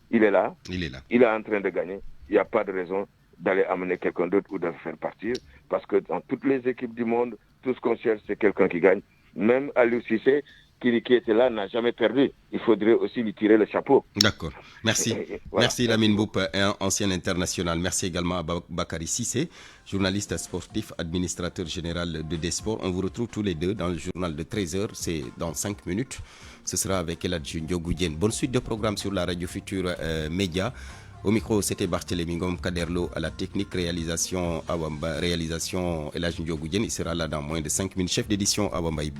il est là. Il est en train de gagner. Il n'y a pas de raison d'aller amener quelqu'un d'autre ou de le faire partir. Parce que dans toutes les équipes du monde, tout ce qu'on cherche, c'est quelqu'un qui gagne. Même Aliou Cissé, qui était là, n'a jamais perdu. Il faudrait aussi lui tirer le chapeau. D'accord. Merci. Voilà. Merci Lamine Mboup, un ancien international. Merci également à Bakary Cissé, journaliste sportif, administrateur général de Desports. On vous retrouve tous les deux dans le journal de 13h. C'est dans 5 minutes. Ce sera avec Eladji Ndiogou-Diène. Bonne suite de programme sur la radio Futur Média. Au micro, c'était Barthélémy Ngom Kaderlo à la technique, réalisation Eladji Ndiogou-Diène. Il sera là dans moins de 5 minutes. Chef d'édition Awambaï